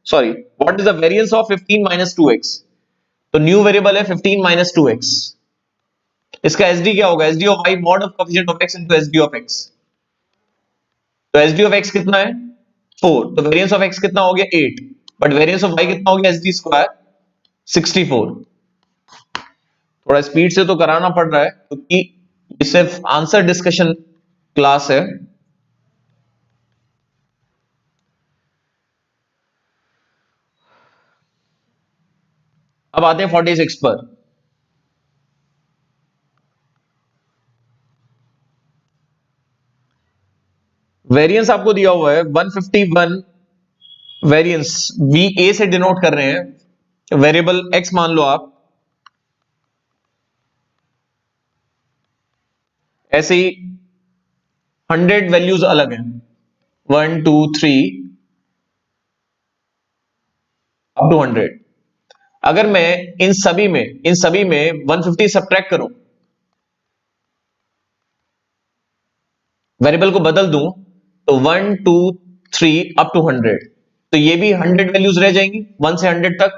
sorry, what is the variance of 15 minus 2x। तो न्यू वेरिएबल है 15 माइनस 2x, इसका एसडी क्या होगा? SD of y mod of coefficient of x into SD of x। तो एसडी ऑफ x कितना है? 4। तो variance of x कितना हो गया? 8। बट वेरिएंस ऑफ y कितना हो गया? SD square 64। थोड़ा स्पीड से तो कराना पड़ रहा है क्योंकि ये सिर्फ आंसर डिस्कशन क्लास है। अब आते हैं 46 पर। वेरिएंस आपको दिया हुआ है 151। वेरिएंस वी ए से डिनोट कर रहे हैं, वेरिएबल एक्स मान लो आप, ऐसे ही 100 वैल्यूज अलग हैं, 1 2 3 अप टू 100। अगर मैं इन सभी में 150 सब्ट्रैक्ट करूं, वेरिएबल को बदल दूं, तो 1 2 3 अप टू 100, तो ये भी 100 वैल्यूज रह जाएंगी 1 से 100 तक।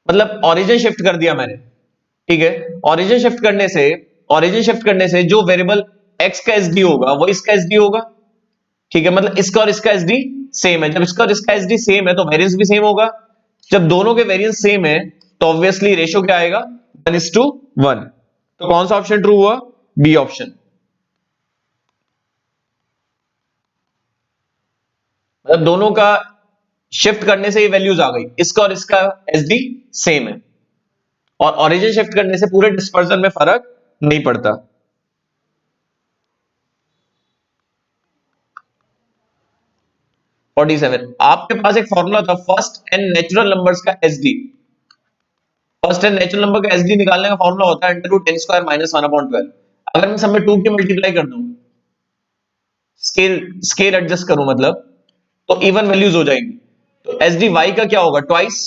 मतलब ओरिजिन शिफ्ट कर दिया मैंने, ठीक है। ओरिजिन शिफ्ट करने से जो वेरिएबल x का एसडी होगा वो इसका एसडी होगा, ठीक है। मतलब इसका और इसका एसडी सेम है। जब इसका और इसका एसडी सेम है तो वेरिएंस भी सेम होगा। जब दोनों के वेरिएंस सेम है तो ऑब्वियसली रेशियो क्या आएगा? 1:1। तो कौन सा ऑप्शन ट्रू हुआ? B option. मतलब दोनों का शिफ्ट करने से ये वैल्यूज आ गई, इसका और इसका एसडी सेम है, और ओरिजिन शिफ्ट करने से पूरे डिस्पर्जन में फर्क नहीं पड़ता। फोर्टी सेवन, आपके पास एक फॉर्मूला था फर्स्ट एंड नेचुरल नंबर्स का SD. First and natural number का एसडी निकालने का फॉर्मूला होता है under root ten square minus 1/12। अगर मैं सब में 2 की मल्टीप्लाई कर दूं, स्केल स्केल एडजस्ट करूं मतलब, तो इवन वैल्यूज हो जाएंगी। तो एस डी वाई का क्या होगा, ट्वाइस।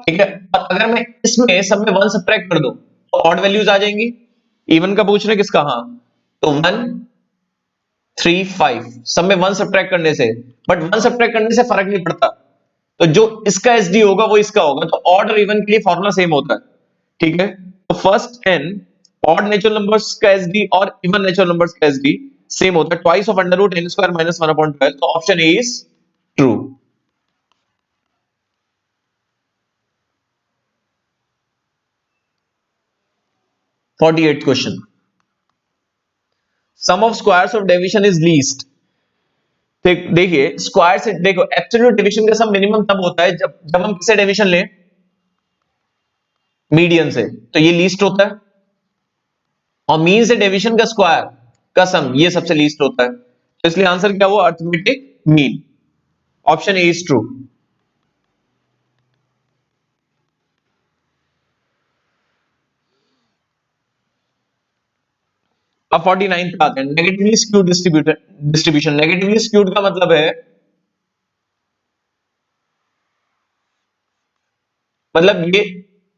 ठीक है, और अगर मैं इसमें सब में 1 सब्ट्रैक्ट कर दूं तो ऑड वैल्यूज आ जाएंगी। इवन का पूछ रहे किसका, हाँ, तो 1 3 5 सब में 1 सब्ट्रैक्ट करने से, बट 1 सब्ट्रैक्ट करने से फर्क नहीं पड़ता, तो जो इसका एसडी होगा वो इसका होगा, तो ऑड और इवन के लिए फॉर्मूला सेम होता है। ठीक है, तो first and odd natural numbers का एसडी और इवन नेचुरल नंबर्स का एसडी सेम होता है, twice of under root n square minus 1/12, तो option A is true. 48th question, sum of squares of division is least. देखिए square से, देखो absolute division का सम मिनिमम तब होता है जब हम किसे डिवीजन लें, मीडियन से, तो ये लीस्ट होता है, और मीन से डिवीजन का स्क्वायर का सम ये सबसे लीस्ट होता है, तो इसलिए आंसर क्या हुआ, arithmetic mean. Option A is true. अब 49 पे आते हैं, negatively skewed distribution. Negatively skewed का मतलब है, मतलब ये,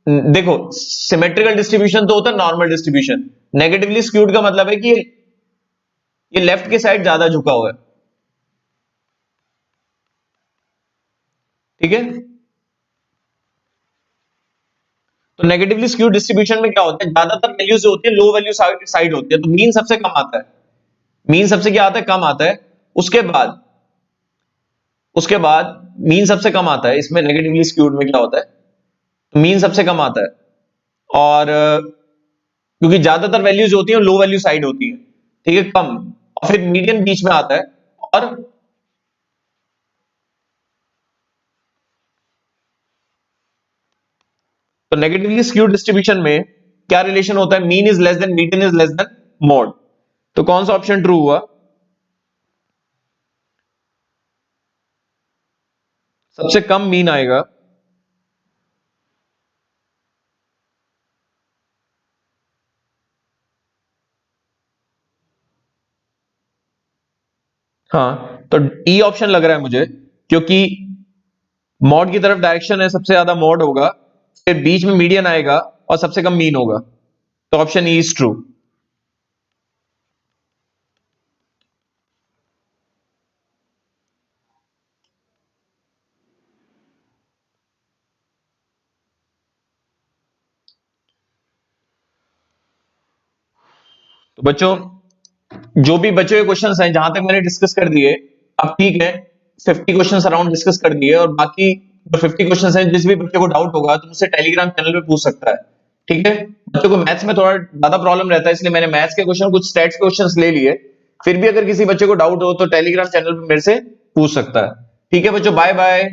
देखो सिमेट्रिकल डिस्ट्रीब्यूशन तो होता है नॉर्मल डिस्ट्रीब्यूशन, नेगेटिवली स्क्यूड का मतलब है कि ये लेफ्ट की साइड ज्यादा झुका हुआ है। ठीक है, तो नेगेटिवली स्क्यूड डिस्ट्रीब्यूशन में क्या होता है, ज्यादातर वैल्यू जो होती है लो वैल्यू साइड होती है, तो मीन सबसे कम आता है, मीन सबसे क्या आता है, कम आता है। उसके बाद मीन सबसे कम आता है, इसमें नेगेटिवली स्क्यूड में क्या होता है, तो मीन सबसे कम आता है, और क्योंकि ज्यादातर वैल्यूज होती है लो वैल्यू साइड होती है, ठीक है, कम, और फिर मीडियन बीच में आता है। और तो नेगेटिवली स्क्यूड डिस्ट्रीब्यूशन में क्या रिलेशन होता है, mean is less then median is less than mod, तो कौन सा ऑप्शन ट्रू हुआ, सबसे कम मीन आएगा। हाँ, तो ई ऑप्शन लग रहा है मुझे, क्योंकि मॉड की तरफ डायरेक्शन है, सबसे ज्यादा मॉड होगा, फिर बीच में मीडियन आएगा और सबसे कम मीन होगा, तो ऑप्शन ई इज ट्रू। तो बच्चों, जो भी बचे हुए क्वेश्चंस हैं जहां तक मैंने डिस्कस कर दिए, अब ठीक है, 50 क्वेश्चंस अराउंड डिस्कस कर दिए, और बाकी जो 50 क्वेश्चंस हैं, जिस भी बच्चे को डाउट होगा तो मुझसे टेलीग्राम चैनल पे पूछ सकता है। ठीक है, बच्चों को मैथ्स में थोड़ा ज्यादा प्रॉब्लम रहता है, इसलिए मैंने मैथ्स के क्वेश्चन, कुछ स्टैट्स के क्वेश्चंस ले लिए, फिर भी अगर किसी बच्चे को डाउट हो तो टेलीग्राम चैनल पे मेरे से पूछ सकता है। ठीक है बच्चों, बाय बाय।